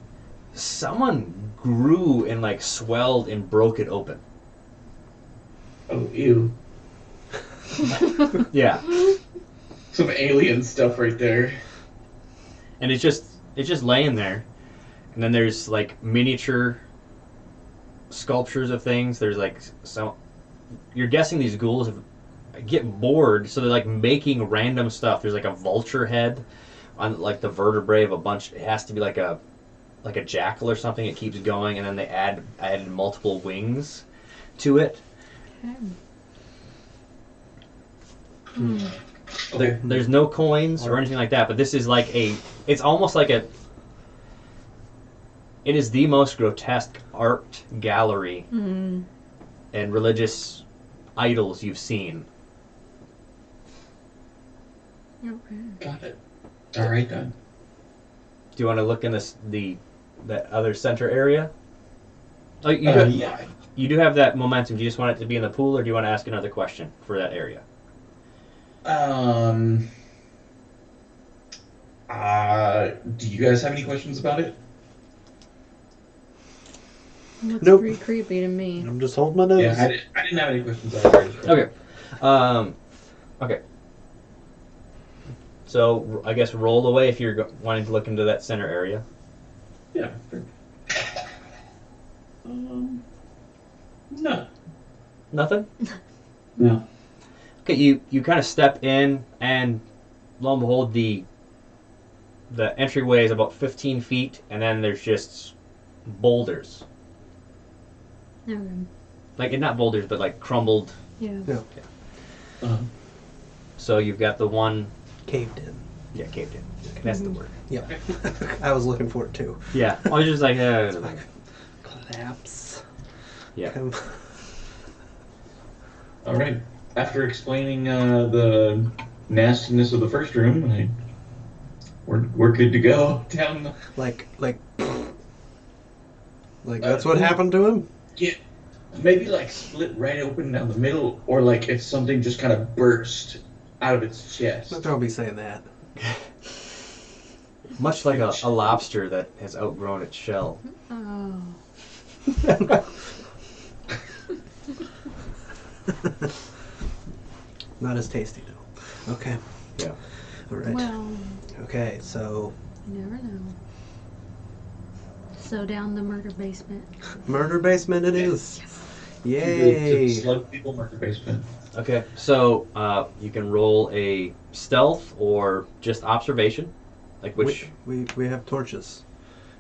S1: someone grew and like swelled and broke it open.
S4: Oh, ew.
S1: Yeah.
S4: Some alien stuff right there.
S1: And it's just laying there. And then there's like miniature sculptures of things. There's like some. You're guessing these ghouls get bored, so they're like making random stuff. There's like a vulture head on like the vertebrae of a bunch. It has to be like a jackal or something. It keeps going, and then they added multiple wings to it.
S4: Okay.
S1: There's no coins or anything like that, but this is like it's almost like it is the most grotesque art gallery and religious idols you've seen.
S2: Okay.
S4: Got it. All right then.
S1: Do you want to look in that other center area? Oh,
S4: Yeah.
S1: you do have that momentum. Do you just want it to be in the pool, or do you want to ask another question for that area?
S4: Do you guys have any questions about it?
S2: Looks
S3: Nope.
S2: pretty creepy to me.
S3: I'm just holding my nose.
S4: Yeah, I didn't have any questions about it.
S1: Okay. Okay. So I guess roll away if you're wanting to look into that center area.
S4: Yeah. Sure. No.
S1: Nothing?
S4: No.
S1: Okay, you kind of step in, and lo and behold, the entryway is about 15 feet, and then there's just boulders.
S2: Okay.
S1: Like, not boulders, but like crumbled.
S2: Yeah.
S4: Uh-huh.
S1: So you've got the one...
S3: Caved in.
S1: Yeah, caved in. That's the word.
S3: Yeah. I was looking for it too.
S1: Yeah. I was just like...
S3: Collapse.
S1: yeah.
S4: All right. After explaining the nastiness of the first room, we're good to go down.
S3: Like that's what happened to him?
S4: Yeah. maybe like split right open down the middle, or like if something just kind of burst out of its chest.
S3: Don't be saying that.
S1: Much like a lobster that has outgrown its shell.
S2: Oh.
S3: Not as tasty though. Okay.
S1: Yeah.
S3: All right.
S2: Well,
S3: Okay, so
S2: you never know. So down the murder basement.
S3: murder basement it is.
S4: To
S3: Yay!
S4: slug people murder basement.
S1: Okay, so you can roll a stealth or just observation, like which
S3: We have torches.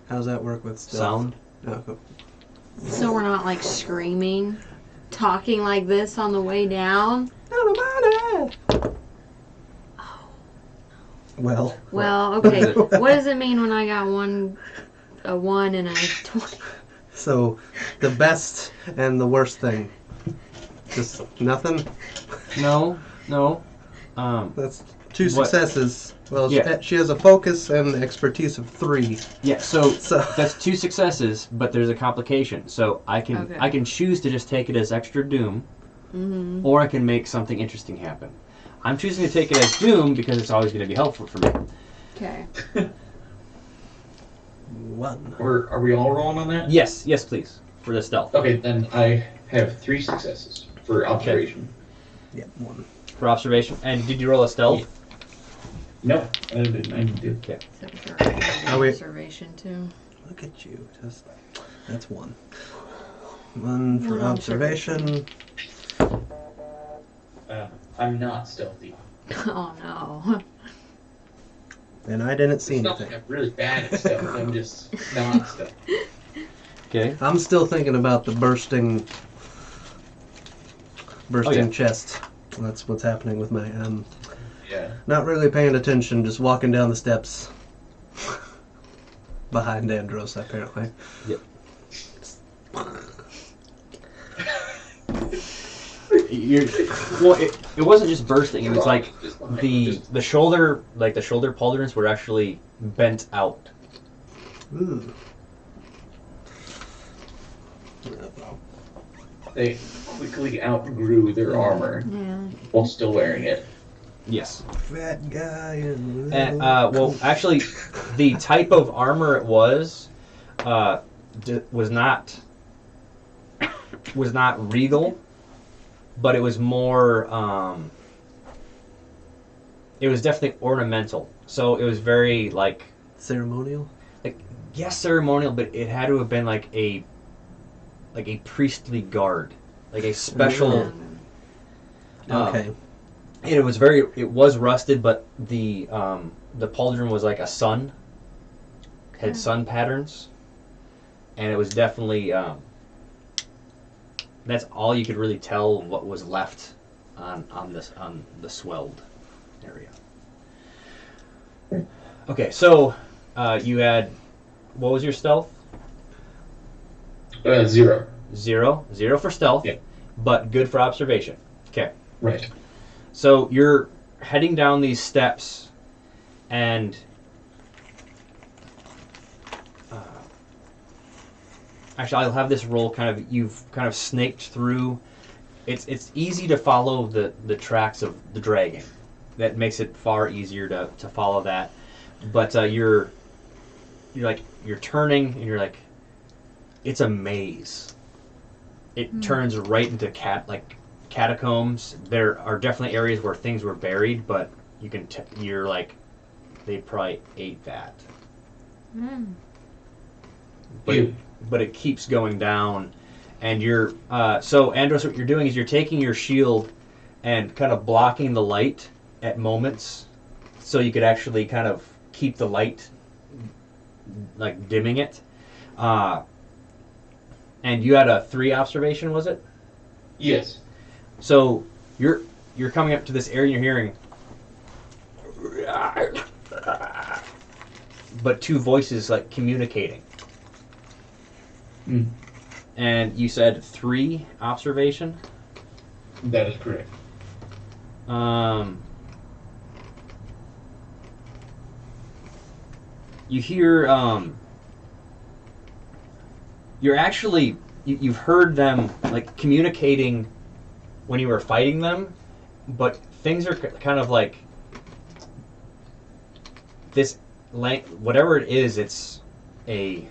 S3: How does that work with stealth?
S1: sound.
S3: Oh, cool.
S2: So we're not like screaming, talking like this on the way down.
S3: Well,
S2: Well, okay. What does it mean when I got a 1 and a 20?
S3: so the best and the worst thing. Just nothing?
S1: No.
S3: That's 2
S1: What?
S3: successes. Well,
S1: Yeah.
S3: she has a focus and expertise of 3.
S1: Yeah. So
S3: So
S1: that's 2 successes, but there's a complication. So I
S2: Okay.
S1: can choose to just take it as extra doom,
S2: Mm-hmm.
S1: or I can make something interesting happen. I'm choosing to take it as doom because it's always going to be helpful for me.
S2: Okay.
S3: 1.
S4: Or are we all rolling on that?
S1: Yes, please, for the stealth.
S4: Okay, then I have 3 successes for observation.
S3: Yeah, 1.
S1: For observation. And did you roll a stealth?
S4: No, I didn't. I didn't do.
S2: Except for
S3: Oh, wait.
S2: observation too.
S3: Look at you. That's 1. 1 for
S2: One
S3: observation.
S4: I'm not stealthy.
S2: Oh no.
S3: And I didn't see
S4: It's not
S3: anything.
S4: like I'm really bad at stealth. I'm just not stealthy.
S1: Okay.
S3: I'm still thinking about the bursting
S1: yeah.
S3: chest. That's what's happening with my
S4: Yeah.
S3: not really paying attention, just walking down the steps behind Andros apparently.
S1: Well, it wasn't just bursting. It was like the shoulder pauldrons were actually bent out.
S3: Ooh.
S4: They quickly outgrew their armor
S2: Yeah.
S4: while still wearing it.
S1: Yes.
S3: Fat guy in
S1: And, well, actually, the type of armor it was was not regal, but it was more. It was definitely ornamental. So it was very like
S3: ceremonial.
S1: yes, ceremonial, but it had to have been like a priestly guard, like a special.
S3: Okay.
S1: And it was rusted, but the pauldron was like a sun, had sun patterns, and it was definitely that's all you could really tell what was left on the swelled area. Okay, so you had, what was your stealth?
S4: 0.
S1: 0 for stealth,
S4: Yeah.
S1: but good for observation. Okay.
S4: Right.
S1: So you're heading down these steps, and actually, I'll have this roll you've kind of snaked through. It's easy to follow the tracks of the dragon. That makes it far easier to follow that. But you're turning, and you're like, it's a maze. It turns right into catacombs. There are definitely areas where things were buried, but you're like, they probably ate that.
S2: Mm.
S1: But it keeps going down, and you're so Andros, what you're doing is you're taking your shield and kind of blocking the light at moments, so you could actually kind of keep the light, like dimming it. And you had a 3 observation, was it?
S4: Yes.
S1: So you're coming up to this area and you're hearing, but 2 voices like communicating.
S4: Mm.
S1: And you said 3 observation.
S4: That is correct.
S1: You hear you're actually you've heard them like communicating when you were fighting them, but things are kind of like this. Whatever it is, it's a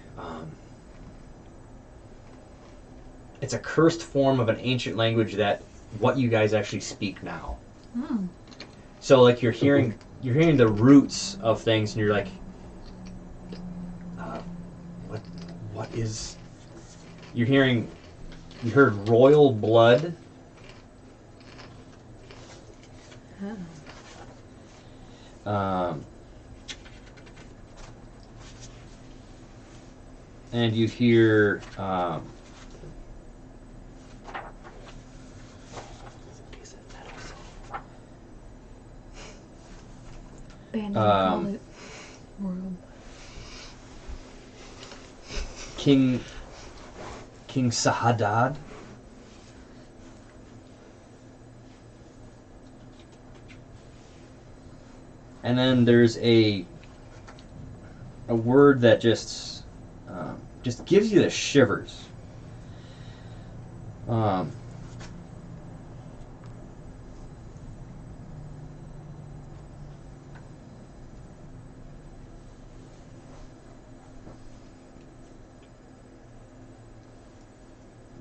S1: cursed form of an ancient language that what you guys actually speak now.
S2: Oh.
S1: So like you're hearing the roots of things, and you're like, what is? You heard royal blood. And you hear King Sahadad. And then there's a word that just gives you the shivers.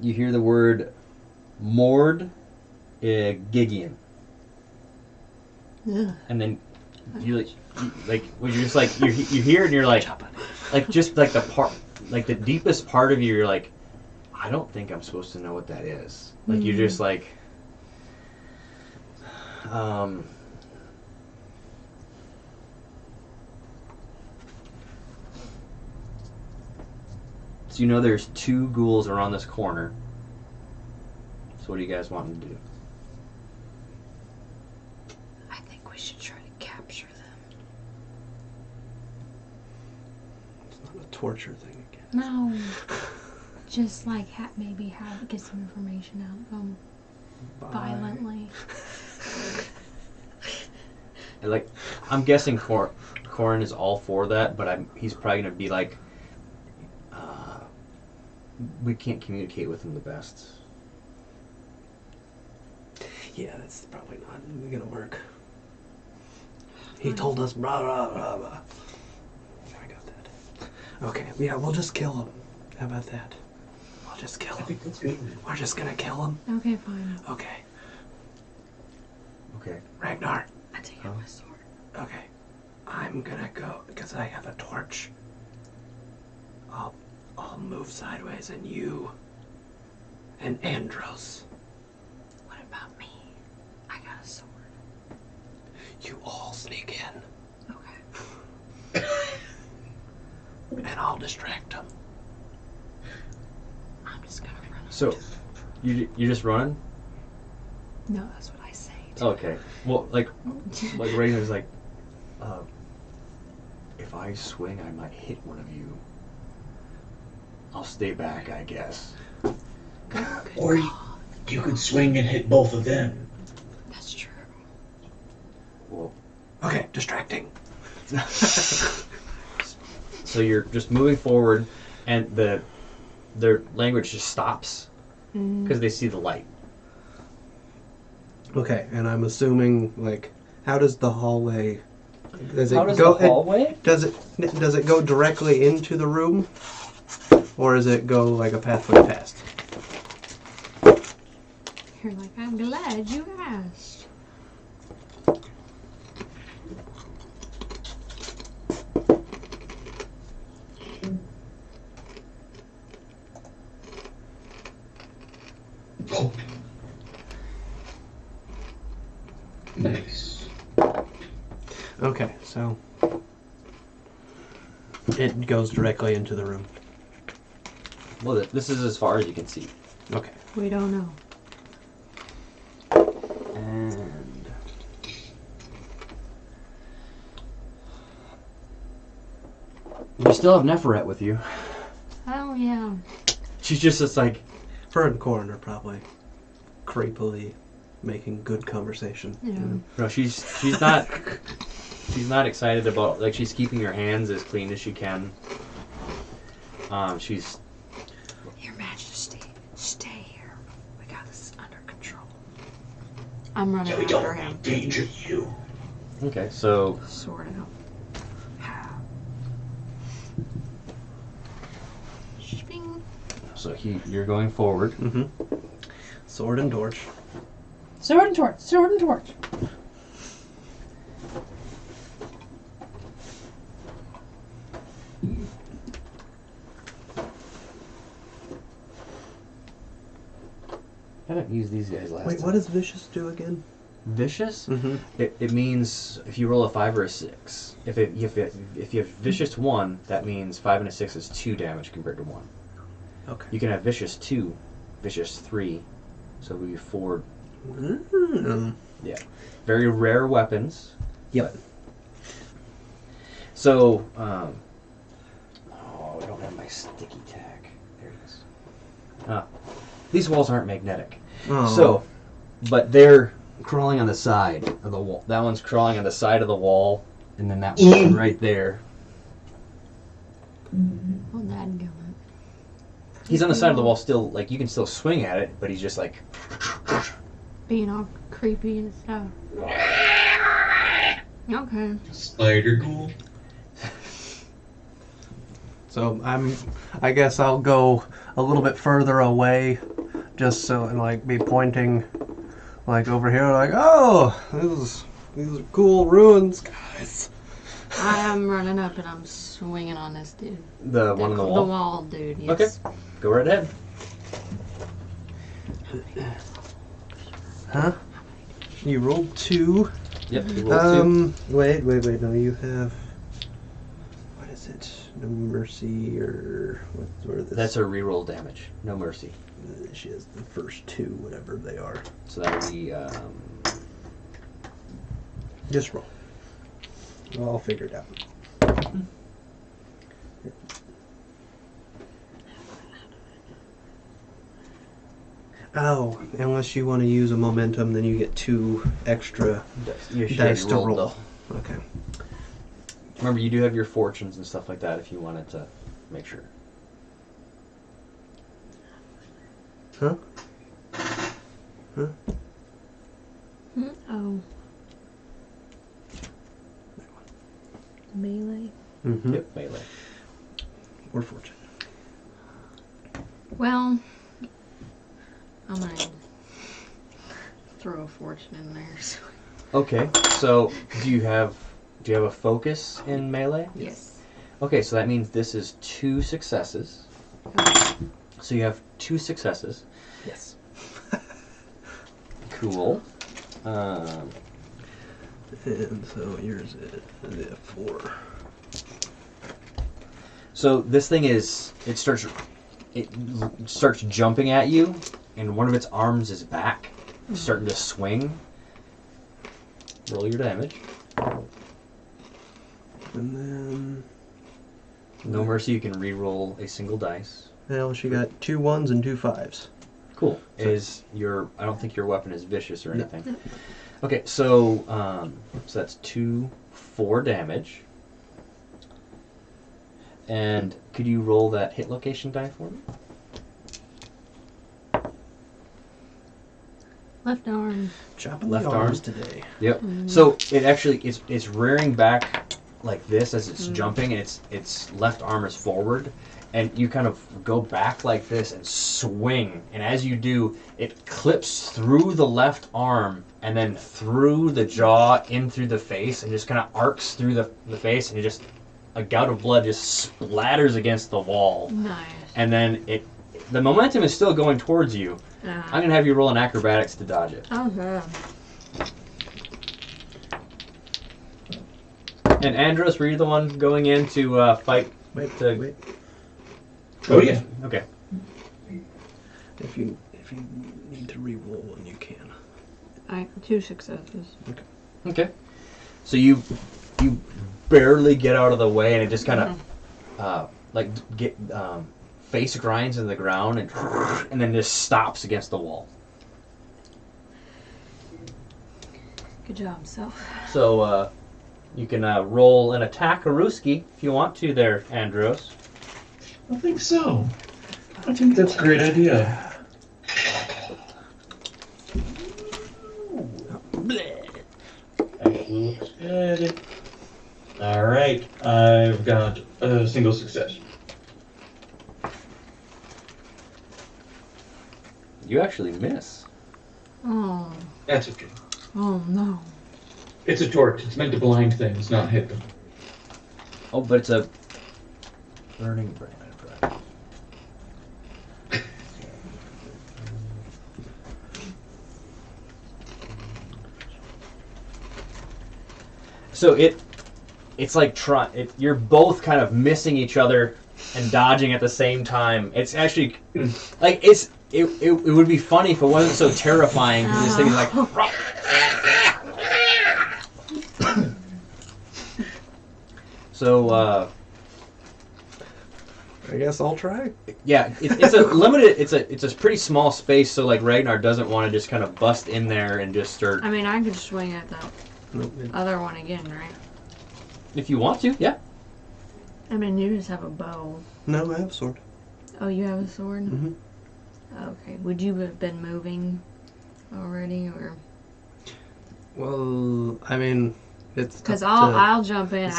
S1: You hear the word Mord Gigian.
S2: Yeah.
S1: And then you when you're just like you hear it and you're like just like the part, like the deepest part of you, you're like, I don't think I'm supposed to know what that is. Like you're just like so you know there's 2 ghouls around this corner. So what do you guys want to do?
S2: I think we should try to capture them.
S3: It's not a torture thing again.
S2: No. Just like maybe get some information out of them violently.
S1: And like, I'm guessing Corin is all for that, but he's probably gonna be like, we can't communicate with him the best.
S3: Yeah, that's probably not gonna work. He told us blah blah blah blah. I got that. Okay, yeah, we'll just kill him. How about that? We'll just kill him.
S4: I think that's good.
S3: We're just gonna kill him.
S2: Okay, fine.
S3: Okay.
S1: Okay.
S3: Ragnar.
S2: I take out my sword.
S3: Okay. I'm gonna go because I have a torch. I'll move sideways, and you and Andros.
S2: What about me? I got a sword.
S3: You all sneak in,
S2: Okay.
S3: and I'll distract him.
S2: I'm just gonna run.
S1: So, you're just running?
S2: No, that's what I say.
S1: Okay. Well, like Ragnar's like, if I swing, I might hit one of you. I'll stay back, I guess.
S4: Or you could swing and hit both of them.
S2: That's true.
S1: Well,
S3: Okay, distracting.
S1: so you're just moving forward, and their language just stops because they see the light.
S3: Okay, and I'm assuming like, how does the hallway? Does
S1: How
S3: it
S1: does
S3: go?
S1: the hallway?
S3: Does it go directly into the room, or does it go like a pathway past?
S2: You're like, I'm glad you asked.
S4: Oh. Nice.
S3: Okay, so it goes directly into the room.
S1: Well, this is as far as you can see.
S3: Okay.
S2: We don't know.
S1: And you still have Neferet with you.
S2: Oh yeah.
S1: She's just like,
S3: Her and Corin are probably creepily making good conversation.
S2: Yeah.
S1: no, she's not. She's not excited about, like, she's keeping her hands as clean as she can. She's
S2: Your Majesty, stay here. We got this under control. I'm running
S4: We
S2: after
S4: don't
S2: him.
S4: endanger you.
S1: Okay, so
S2: Sort of. Shing.
S1: you're going forward.
S3: Mm-hmm. Sword and torch.
S5: Sword and torch. Sword and torch.
S1: I haven't used these guys last
S3: Wait,
S1: time.
S3: what does vicious do again?
S1: Vicious?
S3: Mm-hmm.
S1: It means if you roll a 5 or a 6. If you have vicious 1, that means 5 and a 6 is 2 damage compared to 1.
S3: Okay.
S1: You can have vicious 2, vicious 3, so it would be 4.
S3: Mm.
S1: Yeah, very rare weapons.
S3: Yep.
S1: So, I don't have my sticky tag. There it is. These walls aren't magnetic.
S3: Oh.
S1: So, but they're crawling on the side of the wall. That one's crawling on the side of the wall, and then that one right there.
S2: Well, that good.
S1: He's on the side of the wall still, like, you can still swing at it, but he's just like...
S2: Being all creepy and stuff. Okay.
S4: Spider ghoul.
S3: So I guess I'll go a little bit further away, just so and like be pointing, like over here, like, oh, these are cool ruins, guys.
S2: I'm running up and I'm swinging on this dude.
S1: The one on the wall?
S2: The wall dude, yes.
S1: Okay, go right ahead.
S3: Huh? You rolled 2.
S1: Yep, you roll 2.
S3: Wait. No, you have. What is it? No mercy or what are this?
S1: That's a reroll damage. No mercy.
S3: She has the first 2, whatever they are.
S1: So that would be...
S3: Just roll. Well, I'll figure it out. Oh, unless you want to use a momentum, then you get 2 extra dice to roll.
S1: Though.
S3: Okay.
S1: Remember, you do have your fortunes and stuff like that if you wanted to make sure.
S3: Huh?
S2: Oh. Melee.
S3: Mm-hmm.
S1: Yep, melee.
S3: Or fortune.
S2: Well, I'm gonna throw a fortune in there. So.
S1: Okay, so do you have a focus in melee?
S2: Yes.
S1: Okay, so that means this is 2 successes. So you have 2 successes.
S3: Yes.
S1: Cool.
S3: And so yours is the 4.
S1: So this thing is it starts jumping at you, and one of its arms is back, starting to swing. Roll your damage.
S3: And then.
S1: No mercy. You can re-roll a single dice.
S3: Well, she got 2 1s and 2 5s.
S1: Cool. I don't think your weapon is vicious or anything. No. Okay, so that's 2 4 damage. And could you roll that hit location die for me?
S2: Left arm.
S3: Chopping
S1: Left
S3: the
S1: arm
S3: arms today.
S1: Yep. So it actually it's rearing back like this as it's jumping, and its left arm is forward, and you kind of go back like this and swing, and as you do, it clips through the left arm and then through the jaw in through the face, and just kind of arcs through the face, and a gout of blood just splatters against the wall.
S2: Nice.
S1: And then the momentum is still going towards you. I'm gonna have you roll an acrobatics to dodge it.
S2: Okay.
S1: And Andros, were you the one going in to fight?
S3: Wait.
S4: Oh yeah.
S1: Okay.
S3: If you need to re-roll one, you can.
S2: 2 successes.
S1: Okay. So you barely get out of the way, and it just kind of face grinds into the ground, and then just stops against the wall.
S2: Good job, self.
S1: So you can roll an attack Aruski if you want to there, Andros.
S4: I think so. I think that's a great idea. Actually looks good. Alright, I've got a single success.
S1: You actually miss.
S2: Oh.
S4: That's okay.
S2: Oh no.
S4: It's a torch. It's meant to blind things, not hit them.
S1: Oh, but it's a burning brand. So it's like you're both kind of missing each other and dodging at the same time. It's actually like it would be funny if it wasn't so terrifying. This thing is like. So
S3: I guess I'll try.
S1: yeah, it's a limited. It's a pretty small space. So like Ragnar doesn't want to just kind of bust in there and just start.
S2: I mean, I could swing at that
S3: Nope.
S2: other one again, right?
S1: If you want to, yeah.
S2: I mean, you just have a bow.
S3: No, I have a sword.
S2: Oh, you have a sword?
S3: Mm-hmm.
S2: Okay. Would you have been moving already, or?
S3: Well, I mean, it's
S2: Because
S3: up to-
S2: I'll jump in.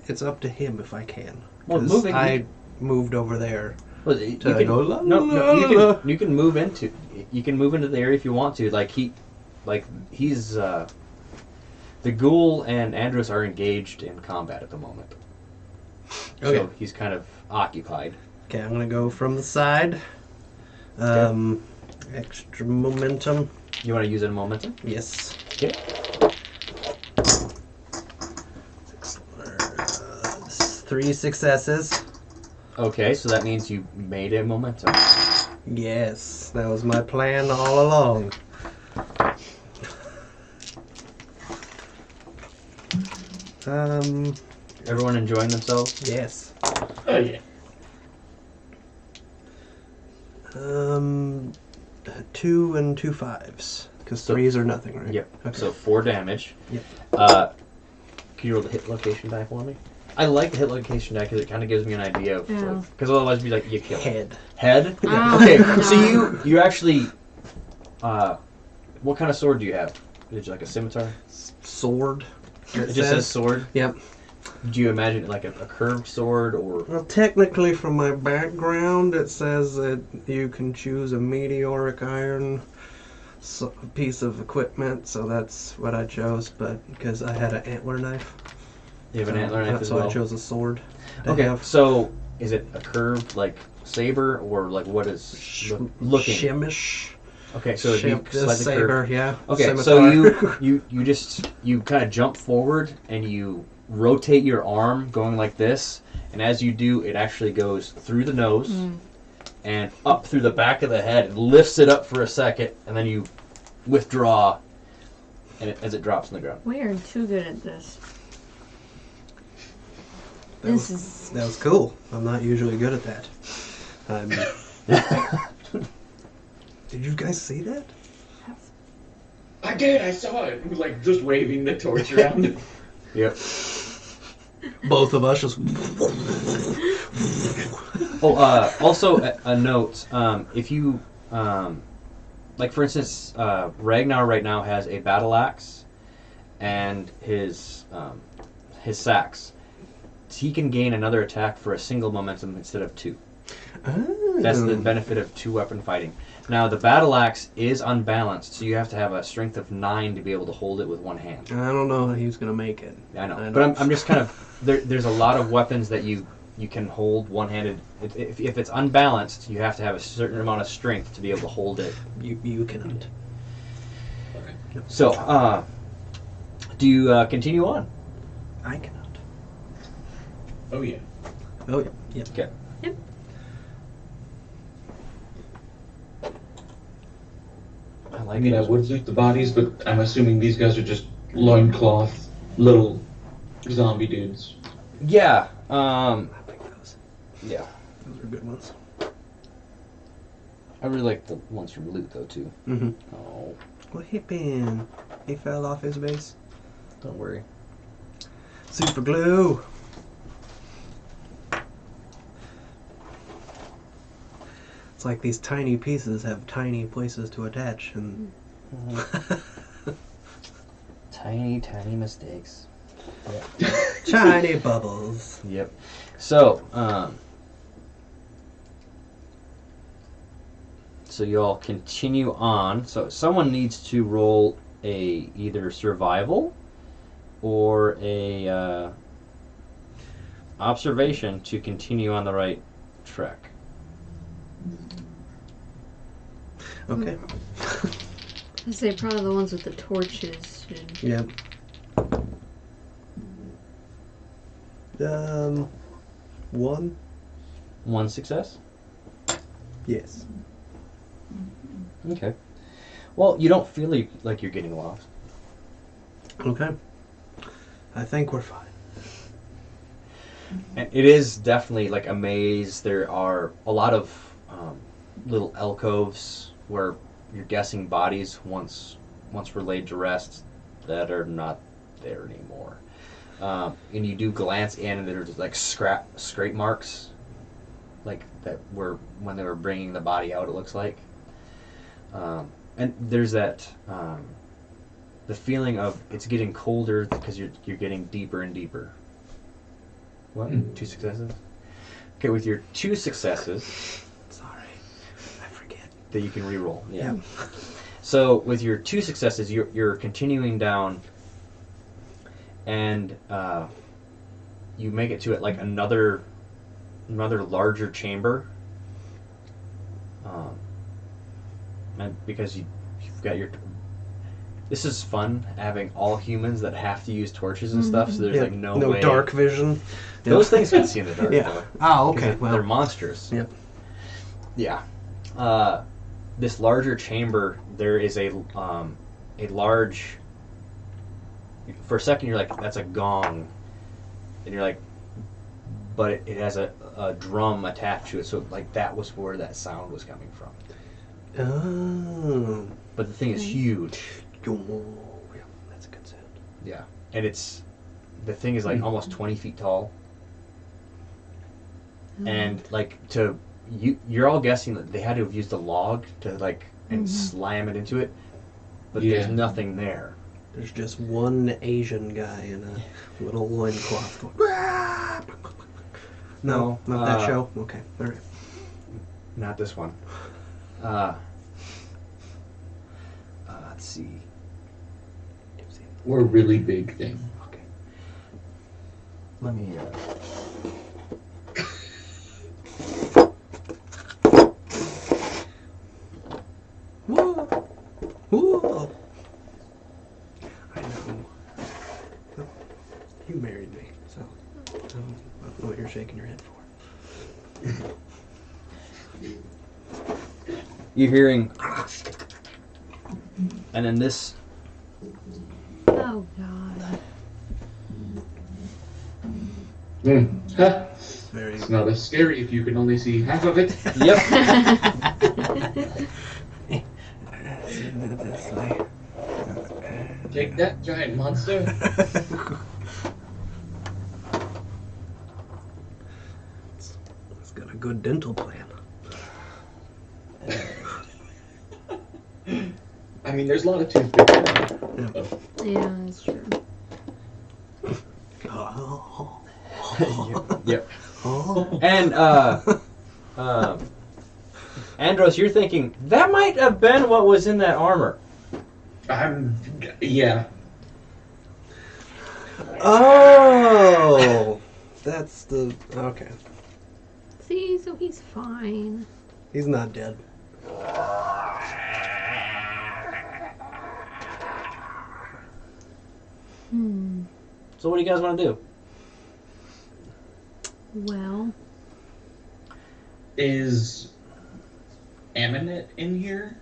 S3: It's up to him if I can.
S1: Well,
S3: 'Cause
S1: moving.
S3: I moved over there.
S1: Well, you
S3: To
S1: can,
S3: go, la,
S1: no,
S3: la,
S1: you
S3: la.
S1: can you can move into the area if you want to. He's the ghoul and Andros are engaged in combat at the moment.
S3: Okay.
S1: So he's kind of occupied.
S3: Okay, I'm gonna go from the side. Extra momentum.
S1: You want to use it in momentum?
S3: Yes.
S1: Okay.
S3: 3 successes.
S1: Okay, so that means you made a momentum.
S3: Yes, that was my plan all along.
S1: Everyone enjoying themselves?
S3: Yes.
S4: Oh, yeah.
S3: 2 and 2 5s. Because 3s are nothing, right?
S1: Yep.
S3: Okay.
S1: So 4 damage.
S3: Yep.
S1: Can you roll the hit location die for me? I like the hit location die because it kind of gives me an idea of,
S2: Yeah.
S1: because otherwise it'd be like you kill it.
S3: Head.
S1: Head?
S2: Oh,
S1: Okay,
S2: no.
S1: so you actually, what kind of sword do you have? Is it like a scimitar?
S3: Sword.
S1: It just says sword.
S3: Yep.
S1: Do you imagine it like a curved sword or?
S3: Well, technically, from my background, it says that you can choose a meteoric iron piece of equipment, so that's what I chose. But because I had an antler knife,
S1: You have an antler knife as
S3: so
S1: well.
S3: I chose a sword. to
S1: Okay,
S3: have.
S1: so is it a curved like saber or like what is looking?
S3: Shimmish.
S1: Okay, so it'd be
S3: The
S1: slightly
S3: saber,
S1: curved.
S3: yeah.
S1: Okay,
S3: Scimitar.
S1: so you kind of jump forward and you rotate your arm going like this, and as you do, it actually goes through the nose and up through the back of the head and lifts it up for a second, and then you withdraw, and as it drops on the ground.
S2: We are too good at this.
S3: that was cool. I'm not usually good at that. Did you guys see that?
S4: I did. I saw it. It was like just waving the torch around.
S1: Yep.
S3: Both of us just.
S1: Oh, also a note. If you, like for instance, Ragnar right now has a battle axe and his sax. He can gain another attack for a single momentum instead of 2.
S3: Oh.
S1: That's the benefit of 2-weapon fighting. Now the battle axe is unbalanced, so you have to have a strength of 9 to be able to hold it with one hand.
S3: I don't know how he's gonna make it.
S1: I know, but I'm just kind of there's a lot of weapons that you can hold one-handed. If it's unbalanced, you have to have a certain amount of strength to be able to hold it.
S3: You cannot.
S1: So, do you continue on?
S3: I cannot.
S4: Oh, yeah.
S3: Oh yeah. Yep.
S1: Okay.
S2: Yep.
S1: I
S4: I
S1: like
S4: mean, I
S1: it.
S4: would loot the bodies, but I'm assuming these guys are just loincloth, little zombie dudes.
S1: Yeah.
S3: I like those.
S1: Yeah.
S3: Those are good ones.
S1: I really like the ones from Loot though too.
S3: Mm-hmm.
S1: Oh,
S3: What happened? He fell off his base.
S1: don't worry.
S3: Super glue. It's like these tiny pieces have tiny places to attach, and
S1: Tiny, tiny mistakes.
S3: tiny bubbles.
S1: Yep. So, so you all continue on. So someone needs to roll a either survival or a observation to continue on the right track.
S3: Okay.
S2: I say probably the ones with the torches should.
S3: Yep. One.
S1: One success.
S3: Yes.
S1: Okay. Well, you don't feel like you're getting lost.
S3: Okay. I think we're fine.
S1: And it is definitely like a maze. There are a lot of little alcoves where you're guessing bodies once were laid to rest that are not there anymore. And you do glance in, and there's like scrape marks, like that were when they were bringing the body out. It looks like, and there's that the feeling of it's getting colder because you're getting deeper and deeper. What? 2 successes? Okay, with your 2 successes.
S3: Sorry, I forget.
S1: That you can re-roll. Yeah.
S3: Yep.
S1: So with your 2 successes, you're continuing down, and you make it to it like another larger chamber. And because you've got your. This is fun having all humans that have to use torches and stuff. So there's like no way.
S3: dark vision.
S1: Those things can see in the dark.
S3: Yeah.
S1: Though.
S3: Oh, okay.
S1: They're
S3: Well.
S1: monsters.
S3: Yep.
S1: Yeah. This larger chamber, there is a large. For a second, you're like, "That's a gong," and you're like, but it has a drum attached to it, so like that was where that sound was coming from.
S3: Oh.
S1: But the thing is huge.
S3: Oh, yeah, that's a good sound.
S1: Yeah, and the thing is like almost 20 feet tall, and like you're all guessing that they had to have used a log to like and slam it into it, but there's nothing there.
S3: There's just one Asian guy in a little loincloth going. No, not that show. Okay, all right.
S1: Not this one. Let's see.
S4: Or a really big thing.
S1: Okay. Let me.
S3: Whoa! Whoa! I know. You married me, so I don't know what you're shaking your head for.
S1: You're hearing, and then this.
S2: Oh God.
S4: Huh.
S3: Very.
S4: It's not as scary if you can only see half of it.
S1: Yep.
S3: This way.
S4: Take that, giant monster.
S3: It's got a good dental plan.
S4: I mean, there's a lot of toothpicks around.
S2: Yeah, that's true.
S1: Yep. And Andros, you're thinking that might have been what was in that armor.
S4: Yeah.
S3: Oh, that's the okay.
S2: See, so he's fine.
S3: He's not dead.
S1: So what do you guys want to do?
S2: Well,
S4: Is Aminet in here?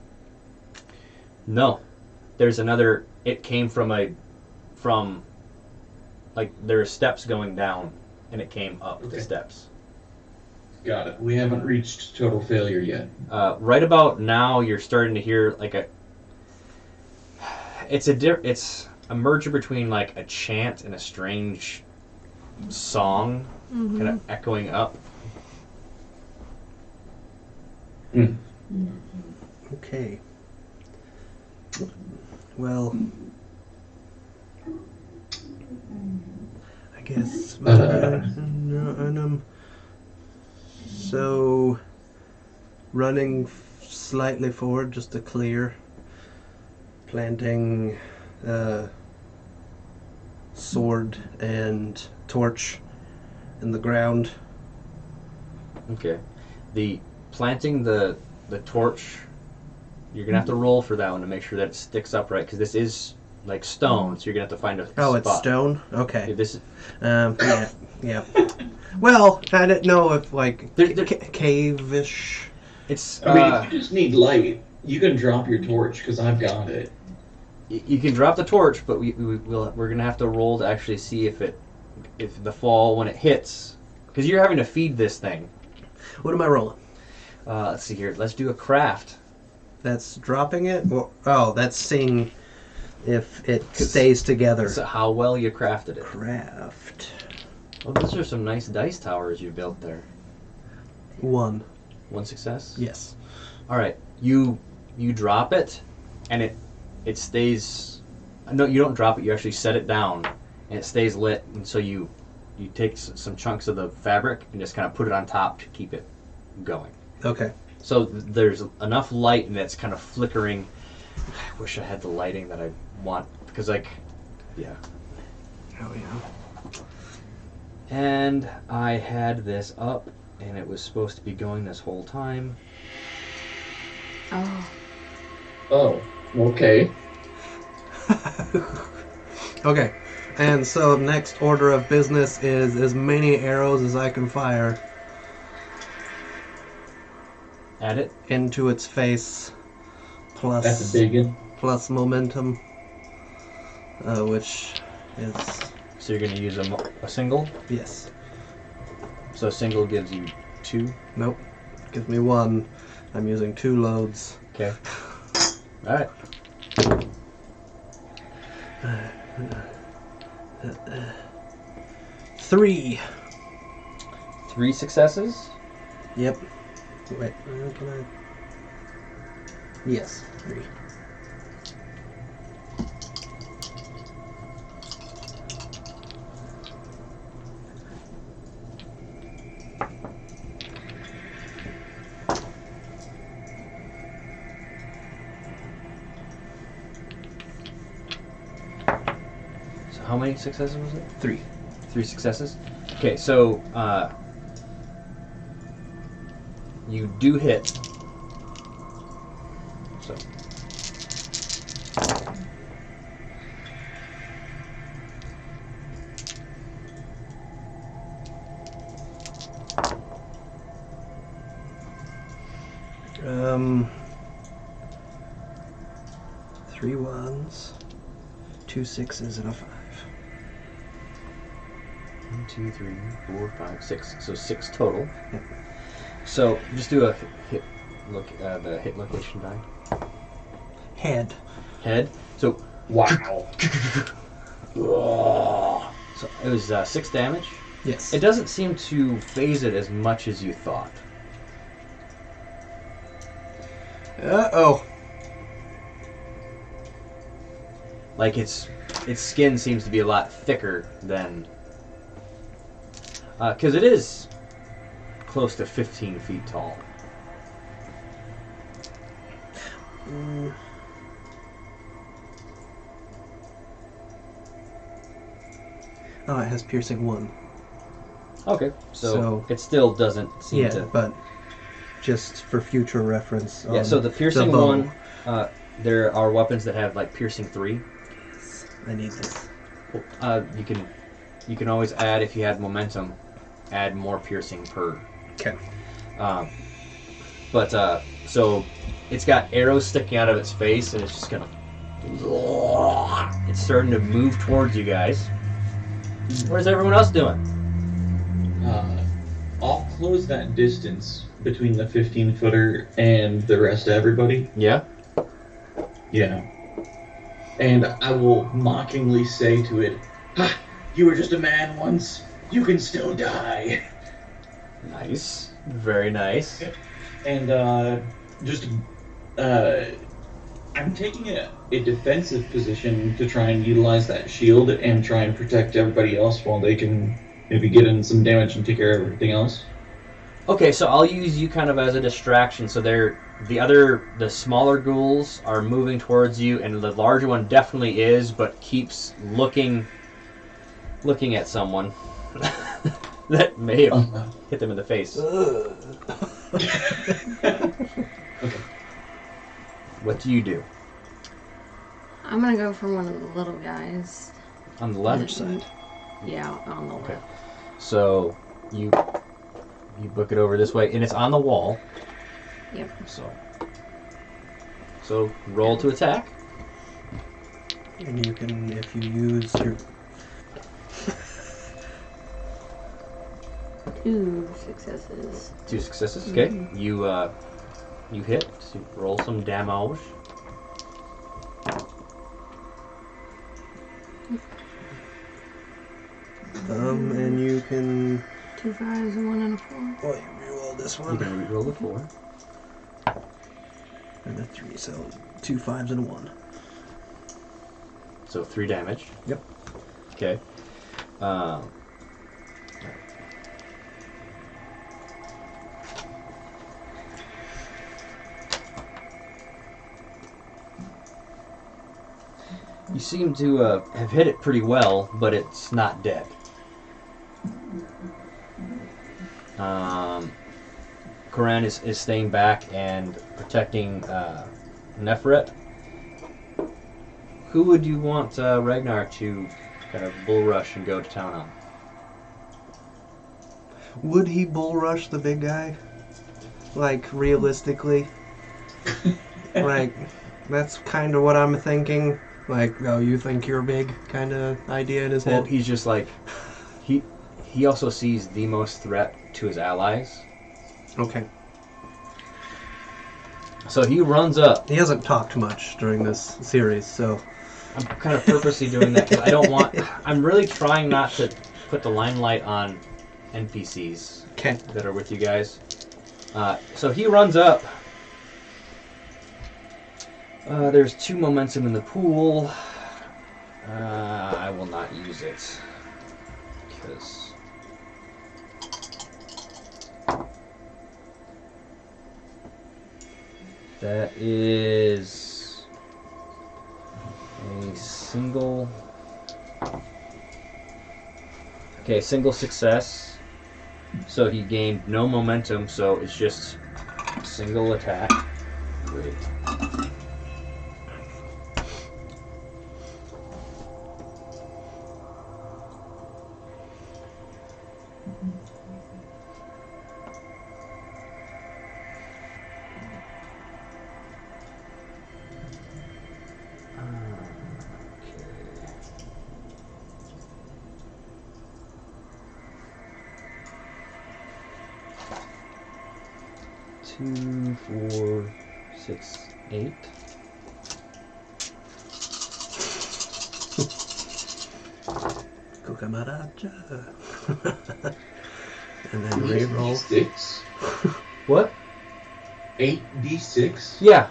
S1: No, there's another. It came from like there are steps going down, and it came up the
S4: Okay.
S1: steps.
S4: Got it. We haven't reached total failure yet.
S1: Right about now, you're starting to hear like a. It's a merger between like a chant and a strange song, kind of echoing up.
S4: Mm.
S3: Okay. Well, I guess. So, running slightly forward just to clear, planting sword and torch in the ground.
S1: Okay. The planting the torch, you're gonna have to roll for that one to make sure that it sticks upright because this is like stone, so you're gonna have to find a
S3: Oh,
S1: spot.
S3: it's stone? Okay.
S1: Yeah, this is,
S3: Yeah. Well, I didn't know if, like,
S1: There-
S3: cave-ish.
S1: it's.
S4: I mean, if you just need light, you can drop your torch because I've got it.
S1: You can drop the torch, but we're gonna have to roll to actually see if the fall when it hits, because you're having to feed this thing.
S3: What am I rolling?
S1: Let's see here. Let's do a craft.
S3: That's dropping it? Oh, that's seeing if it stays together.
S1: So how well you crafted it.
S3: Craft.
S1: Well, those are some nice dice towers you built there.
S3: 1.
S1: One success.
S3: Yes.
S1: All right. You drop it, and it stays. No, you don't drop it. You actually set it down, and it stays lit. And so you take some chunks of the fabric and just kind of put it on top to keep it going.
S3: Okay.
S1: So there's enough light and it's kind of flickering. I wish I had the lighting that I want because, like, yeah.
S3: Oh, yeah.
S1: And I had this up, and it was supposed to be going this whole time.
S2: Oh.
S4: Oh, okay.
S3: Okay. And so next order of business is as many arrows as I can fire
S1: At it.
S3: into its face,
S4: That's a big one.
S3: plus momentum, which is,
S1: So you're going to use a single.
S3: yes.
S1: So a single gives you 2.
S3: Nope. Gives me 1. I'm using 2 loads.
S1: Okay. All right.
S3: Three.
S1: 3 successes.
S3: Yep. Wait, can I? Yes, 3.
S1: So how many successes was it?
S3: 3.
S1: 3 successes. Okay, so you do hit. So
S3: Um, 3 1s, 2 6s, and a 5.
S1: 1, 2, 3, 4, 5, 6. So 6 total.
S3: Yep.
S1: So just do a hit look. The hit location die.
S3: Head.
S1: Head. So
S4: Wow.
S1: so it was 6 damage.
S3: Yes.
S1: It doesn't seem to phase it as much as you thought.
S3: Uh-oh.
S1: Like its skin seems to be a lot thicker than, because it is close to 15 feet tall.
S3: Oh, it has piercing 1.
S1: Okay, so
S3: So-
S1: it still doesn't seem
S3: Yeah,
S1: to.
S3: but just for future reference.
S1: Yeah, so the piercing
S3: bow.
S1: 1, there are weapons that have like piercing 3.
S3: Yes, I need this.
S1: You can always add, if you had momentum, add more piercing per.
S3: Okay.
S1: So it's got arrows sticking out of its face, and it's just gonna. It's starting to move towards you guys. Where's everyone else doing?
S4: I'll close that distance between the 15-footer and the rest of everybody.
S1: Yeah.
S4: Yeah. And I will mockingly say to it, "Ha! You were just a man once. You can still die."
S1: Nice. Very nice.
S4: And just I'm taking a defensive position to try and utilize that shield and try and protect everybody else while they can maybe get in some damage and take care of everything else.
S1: Okay, so I'll use you kind of as a distraction. So the smaller ghouls are moving towards you, and the larger one definitely is, but keeps looking at someone that may have hit them in the face.
S4: Okay.
S1: What do you do?
S2: I'm gonna go for one of the little guys.
S1: On the left
S2: side? Yeah, on the
S1: Okay.
S2: left.
S1: So you book it over this way, and it's on the wall.
S2: Yep.
S1: So roll to attack.
S3: And you can, if you use your...
S2: 2 successes.
S1: 2 successes. Okay. You hit. So roll some damage.
S3: And you can...
S2: 2 5s and 1 and a 4.
S3: Well, you reroll this one.
S1: You can reroll the 4.
S3: And a 3, so 2 5s and a 1.
S1: So 3 damage.
S3: Yep.
S1: Okay. You seem to have hit it pretty well, but it's not dead. Conan is staying back and protecting Nefret. Who would you want Ragnar to kind of bull rush and go to town on?
S3: Would he bull rush the big guy? Like, realistically? Like, that's kind of what I'm thinking. Like, oh, you think you're big kind of idea in his
S1: Well,
S3: head?
S1: he's just like... He also sees the most threat to his allies.
S3: Okay.
S1: So he runs up.
S3: He hasn't talked much during this series, so...
S1: I'm kind of purposely doing that because I don't want... I'm really trying not to put the limelight on NPCs that are with you guys. So he runs up. There's 2 momentum in the pool. I will not use it. Because... that is... a single... Okay, single success. So he gained no momentum, so it's just single attack. Great. Two, 4, 6, 8.
S3: Kukamaracha. And then reroll.
S4: 6?
S1: What?
S4: 8d6?
S1: Yeah,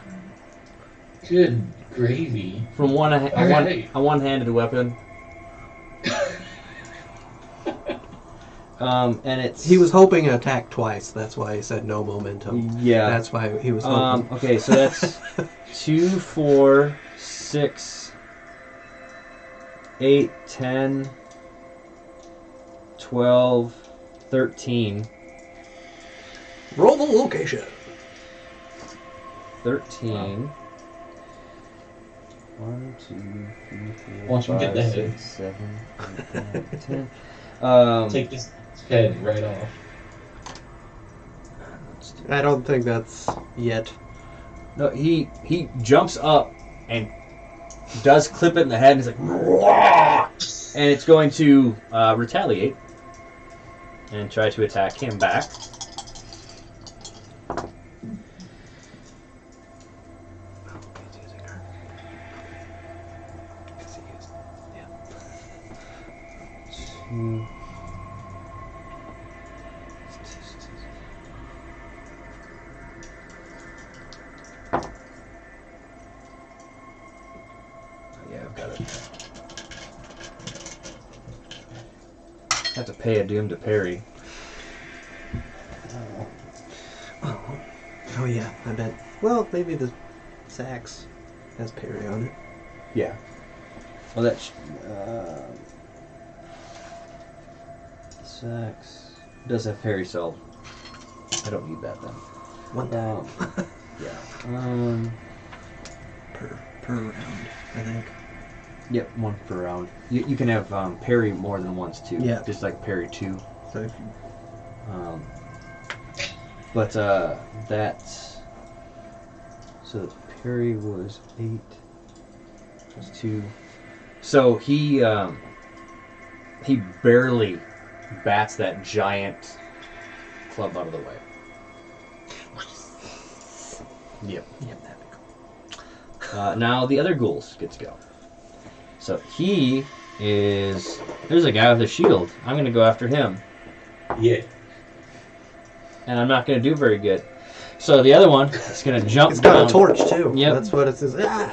S4: Good gravy.
S1: from
S4: Alright.
S1: a one-handed weapon. And it's...
S3: He was hoping to attack twice, that's why he said no momentum.
S1: Yeah.
S3: That's why he was hoping.
S1: Okay, so that's 2, 4, 6, 8, 10, 12, 13.
S3: Roll the location.
S1: 13. 1, 2, 3, 4,
S4: Watch him get
S1: 5,
S4: the head.
S1: 6, 7, 8, 9, 10.
S4: Take this head right off.
S3: I don't think that's yet.
S1: No, he jumps up and does clip it in the head, and he's like, "Wah!" And it's going to retaliate and try to attack him back. Two. Have to pay a doom to parry.
S3: Oh yeah, I bet. Well, maybe the sax has parry on it.
S1: Yeah. Well, that's sax does have parry, so I don't need that then.
S3: One time.
S1: Yeah.
S3: Per round, I think.
S1: Yep, one per round. You can have parry more than once too.
S3: Yeah.
S1: Just like parry 2.
S3: So if you,
S1: But that's so the parry was 8 plus 2. So he barely bats that giant club out of the way. Yep.
S3: Yep, that'd be cool.
S1: Now the other ghouls get to go. So he is. There's a guy with a shield. I'm going to go after him.
S4: Yeah.
S1: And I'm not going to do very good. So the other one is going to jump
S3: It's
S1: down.
S3: got a torch too.
S1: Yep.
S3: That's what it says. Ah!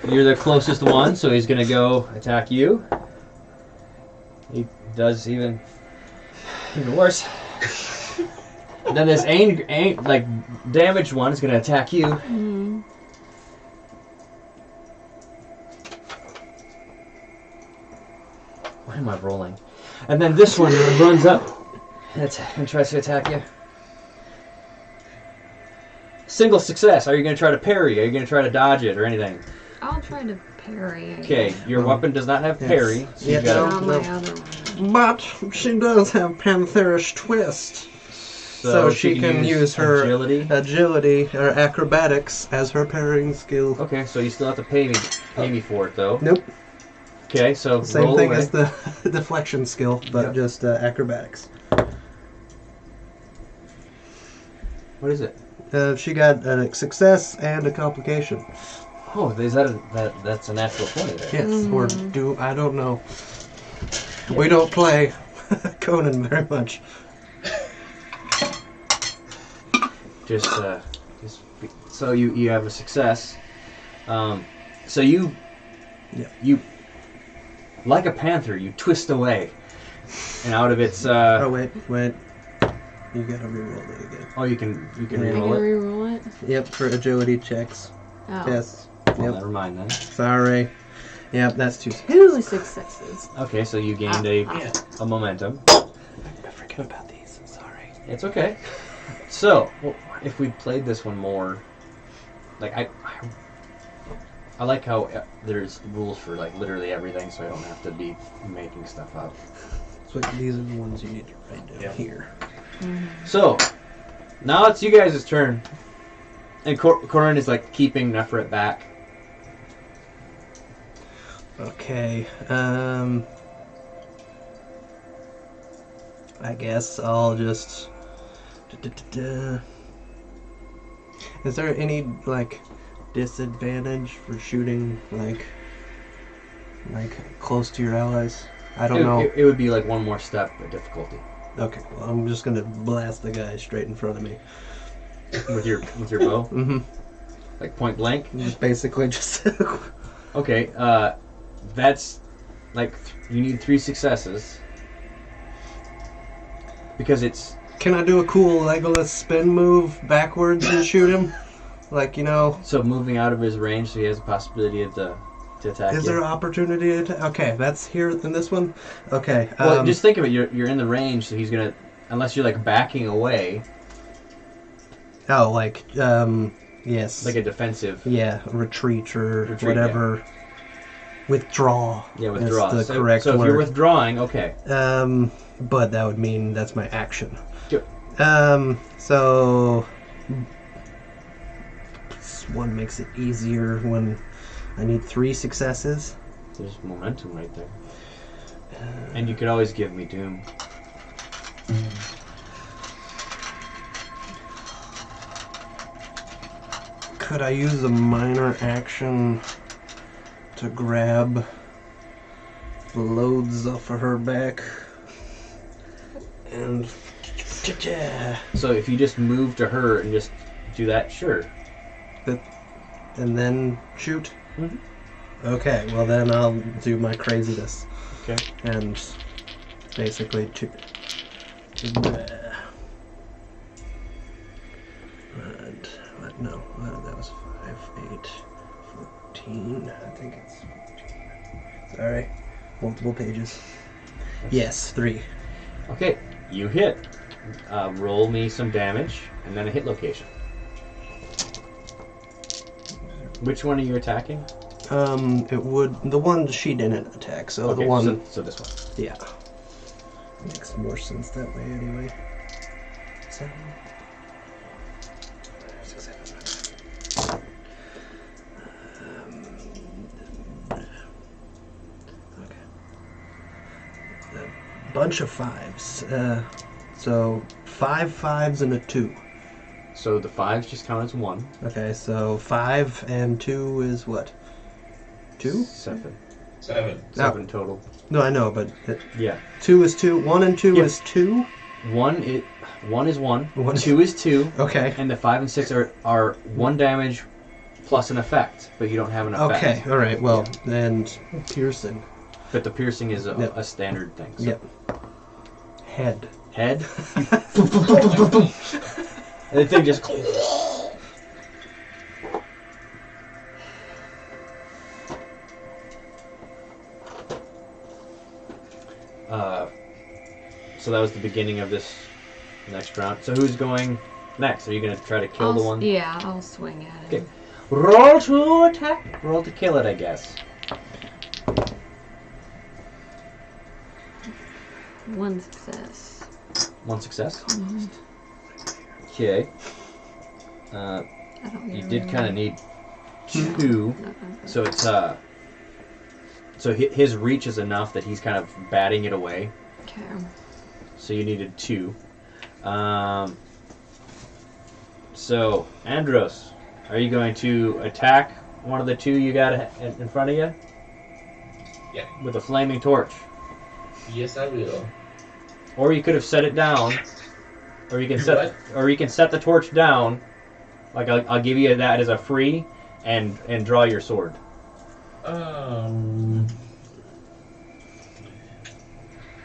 S1: You're the closest one, so he's going to go attack you. He does even worse. Then this damaged one is going to attack you.
S2: Mm-hmm.
S1: Why am I rolling? And then this one runs up and tries to attack you. Single success. Are you going to try to parry? Are you going to try to dodge it or anything?
S2: I'll try to parry.
S1: Okay, your weapon does not have
S3: Yes.
S1: parry. So
S3: Yeah,
S1: you gotta,
S2: Not
S3: no.
S2: my other one.
S3: But she does have Pantherish Twist. So she can use her agility or acrobatics as her parrying skill.
S1: Okay, so you still have to pay me for it though.
S3: Nope.
S1: Okay, so
S3: Same
S1: roll
S3: thing
S1: away.
S3: as the deflection skill, but
S1: Yep.
S3: just acrobatics.
S1: What is it?
S3: She got a success and a complication.
S1: Oh, that's a natural 20 there.
S3: Yes, or do I don't know. We don't play Conan very much.
S1: Just so you have a success. So you like a panther, you twist away, and out of its.
S3: Oh wait. You gotta reroll it again.
S1: Oh, you can
S2: I can
S1: reroll it.
S2: reroll it.
S3: Yep, for agility checks.
S2: Oh.
S3: Yes.
S1: Well,
S3: Yep.
S1: never mind then.
S3: Sorry. Yep, that's too.
S2: 2 successes.
S1: Okay, so you gained a momentum.
S3: I forget about these. I'm sorry.
S1: It's okay. So, if we played this one more, like I like how there's rules for like literally everything, so I don't have to be making stuff up.
S3: So these are the ones you need to write down
S1: Yep.
S3: here.
S1: So, now it's you guys' turn, and Conan is like keeping Nefret back.
S3: Okay. I guess I'll just. Is there any like disadvantage for shooting like close to your allies? I don't know.
S1: It would be like one more step of difficulty
S3: Okay, well I'm just gonna blast the guy straight in front of me.
S1: with your bow,
S3: Mm-hmm.
S1: like point blank.
S3: Just basically just.
S1: Okay, that's like you need 3 successes because it's.
S3: Can I do a cool Legolas spin move backwards and shoot him? Like, you know.
S1: So moving out of his range, so he has a possibility to attack
S3: Is
S1: you.
S3: there an opportunity to? Okay, that's here in this one. Okay.
S1: Well, just think of it. You're in the range, so he's gonna, unless you're like backing away,
S3: Oh, like yes.
S1: like a defensive.
S3: Yeah, retreat or
S1: Retreat,
S3: whatever. Withdraw.
S1: Yeah, withdraw.
S3: Is the correct
S1: so if
S3: word.
S1: you're withdrawing, okay.
S3: But that would mean that's my action.
S1: Good.
S3: So this one makes it easier when I need 3 successes.
S1: There's momentum right there. And you could always give me doom.
S3: Could I use a minor action to grab the loads off of her back? And
S1: So if you just move to her and just do that, sure.
S3: and then shoot?
S1: Mhm.
S3: Okay, well then I'll do my craziness.
S1: Okay.
S3: And basically and what? No, that was 5, 8, 14. I think it's 14. Sorry, multiple pages. Yes, 3.
S1: Okay, you hit. Roll me some damage and then a hit location. Which one are you attacking?
S3: It would the one she didn't attack. So
S1: Okay,
S3: the one.
S1: So this one.
S3: Yeah. Makes more sense that way anyway. 7. 6, 7. Okay. A bunch of 5s. So 5 5s and a 2.
S1: So the 5s just count as 1.
S3: Okay, so 5 and 2 is what? 2?
S1: 7.
S4: 7
S1: total.
S3: No, I know, but
S1: Yeah.
S3: 2 is 2. 1 and 2
S1: Yeah.
S3: is 2.
S1: 1 is 1.
S3: One-
S1: 2 is 2.
S3: Okay.
S1: And the 5 and 6 are 1 damage plus an effect, but you don't have an effect.
S3: Okay, alright, well, and piercing.
S1: But the piercing is
S3: Yep.
S1: a standard thing. So.
S3: Yep. Head.
S1: Head. And the thing just. So that was the beginning of this next round. So who's going next? Are you going to try to kill the one?
S2: Yeah, I'll swing at it.
S1: Okay. Roll to attack. Roll to kill it, I guess.
S2: 1 success.
S1: 1 success.
S2: Mhm.
S1: Okay.
S2: I don't
S1: You
S2: get
S1: did
S2: really-
S1: kind of need 2.
S2: Nothing.
S1: So it's so his reach is enough that he's kind of batting it away.
S2: Okay.
S1: So you needed 2. So Andros, are you going to attack one of the 2 you got in front of you?
S4: Yeah.
S1: With a flaming torch,
S4: Yes, I will.
S1: or you could have set it down, or you can
S4: Do
S1: set,
S4: what?
S1: or you can set the torch down. Like I'll give you that as a free, and draw your sword.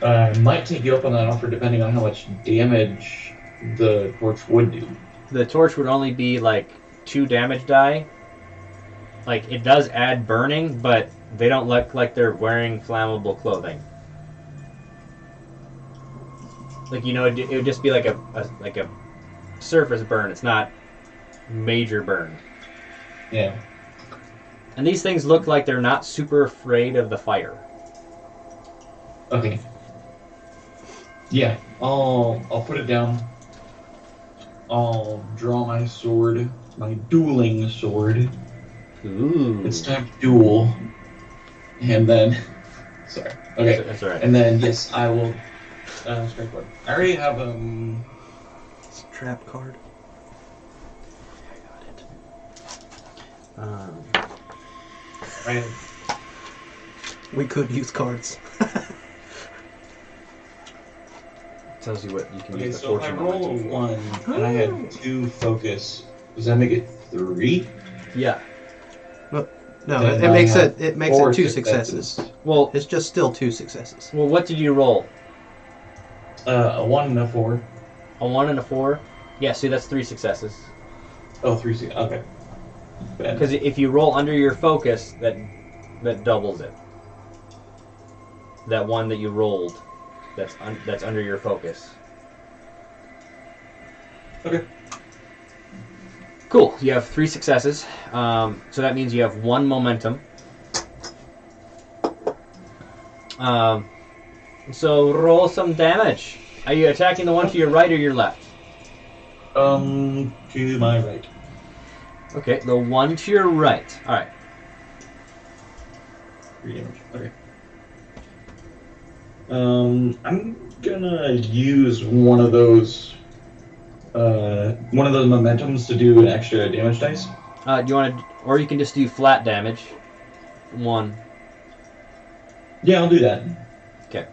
S4: I might take you up on that offer depending on how much damage the torch would do.
S1: The torch would only be like 2 damage die. Like it does add burning, but they don't look like they're wearing flammable clothing. Like it would just be like a surface burn. It's not major burn.
S4: Yeah.
S1: And these things look like they're not super afraid of the fire.
S4: Okay. Yeah, I'll put it down. I'll draw my sword, my dueling sword.
S1: Ooh.
S4: It's time to duel. And then, sorry. Okay.
S1: That's all right.
S4: And then yes, I will. Strike one. I already have
S3: It's a trap card.
S4: I have
S3: We could use cards.
S1: Tells you what you can
S4: Okay,
S1: use the
S4: so if I
S1: fortune
S4: roll a
S1: momentum.
S4: 1 and I had 2 focus, does that make it 3?
S1: Yeah.
S3: No,
S4: Then
S3: it
S4: I
S3: makes
S4: have
S3: it makes
S4: 4
S3: it 2 successes.
S1: Well,
S3: It's just still 2 successes.
S1: what did you roll?
S4: A 1 and a 4.
S1: A 1 and a 4? Yeah, see, that's 3 successes.
S4: Oh, 3 okay. Bad.
S1: Because if you roll under your focus, that doubles it. That one that you rolled, that's under your focus.
S4: Okay.
S1: Cool. You have 3 successes. So that means you have 1 momentum. So roll some damage. Are you attacking the one to your right or your left?
S4: To my right.
S1: Okay, the one to your right. All right.
S4: 3 damage. Okay. I'm gonna use one of those momentums to do an extra damage dice.
S1: Do you want to, or you can just do flat damage. 1.
S4: Yeah, I'll do that.
S1: Okay.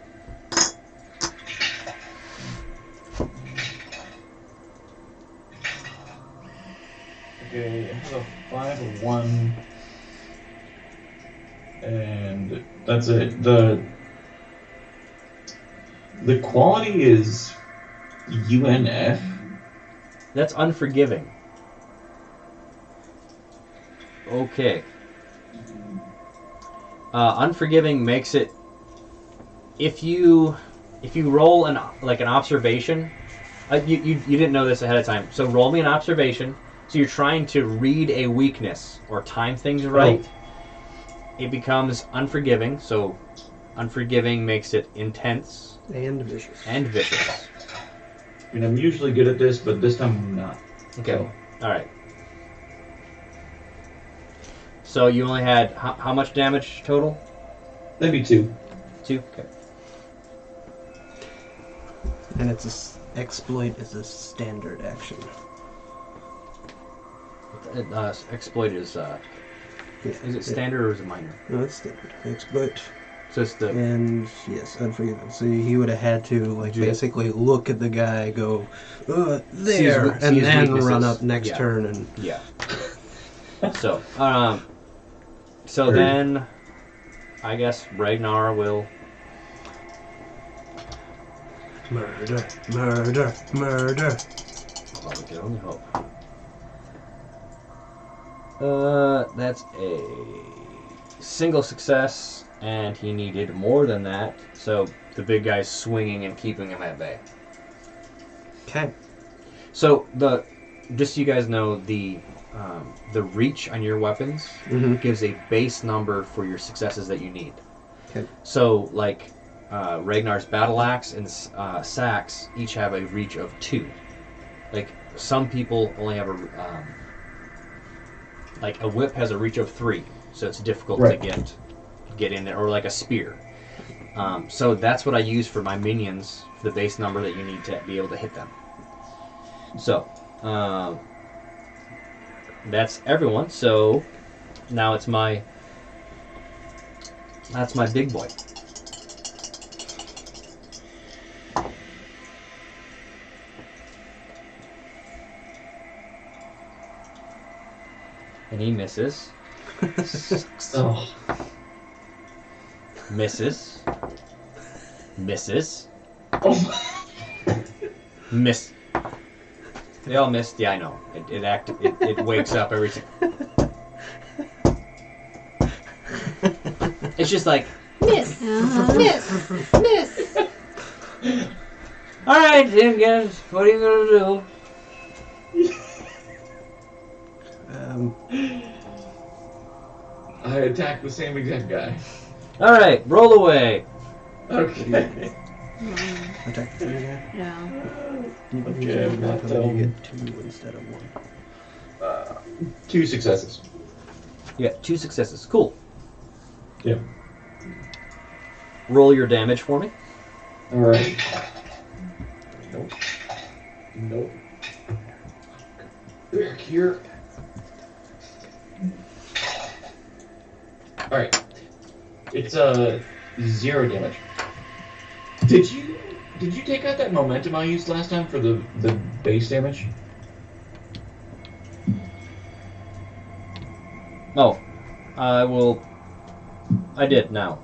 S4: Okay, I have a 5, a 1, And that's it. The quality is UNF.
S1: That's unforgiving. Okay. Unforgiving makes it. If you roll an observation, you didn't know this ahead of time. So roll me an observation. So you're trying to read a weakness or time things right. It becomes unforgiving. So unforgiving makes it intense
S3: And vicious.
S4: I mean, I'm usually good at this, but this time I'm not.
S1: Okay.
S4: So,
S1: All right. So you only had how much damage total?
S4: maybe 2.
S1: 2. Okay.
S3: And exploit is a standard action.
S1: Exploit is is it standard or is it minor?
S3: No, it's standard. Exploit.
S1: So it's the
S3: And yes, unforgiving. So he would have had to basically look at the guy, go there, and then run up next turn and
S1: yeah. So then, I guess Ragnar will
S3: murder.
S1: Oh, we can only hope. That's a single success, and he needed more than that. So the big guy's swinging and keeping him at bay.
S3: Okay.
S1: So just so you guys know, the reach on your weapons gives a base number for your successes that you need.
S3: Okay.
S1: So like Ragnar's battle axe and Sax each have a reach of 2. Like some people only have like a whip has a reach of 3, so it's difficult to get in there, or like a spear. So that's what I use for my minions, for the base number that you need to be able to hit them. So that's everyone. So now that's my big boy. And he misses.
S4: Oh.
S1: Misses. Misses.
S4: Oh.
S1: Miss. They all missed. Yeah, I know. It wakes up every time. It's just like
S5: Miss. Miss.
S1: all right, then, guys. What are you gonna do?
S4: I attacked the same exact guy.
S1: All right, roll away.
S4: Okay.
S3: Attack the thing again.
S2: Yeah.
S3: You get 2 instead of 1.
S4: 2 successes.
S1: You got 2 successes. Cool.
S4: Yep.
S1: Roll your damage for me.
S4: Alright. Nope. Back here. Alright. It's 0 damage. Did you take out that momentum I used last time for the base damage?
S1: Oh, I did now.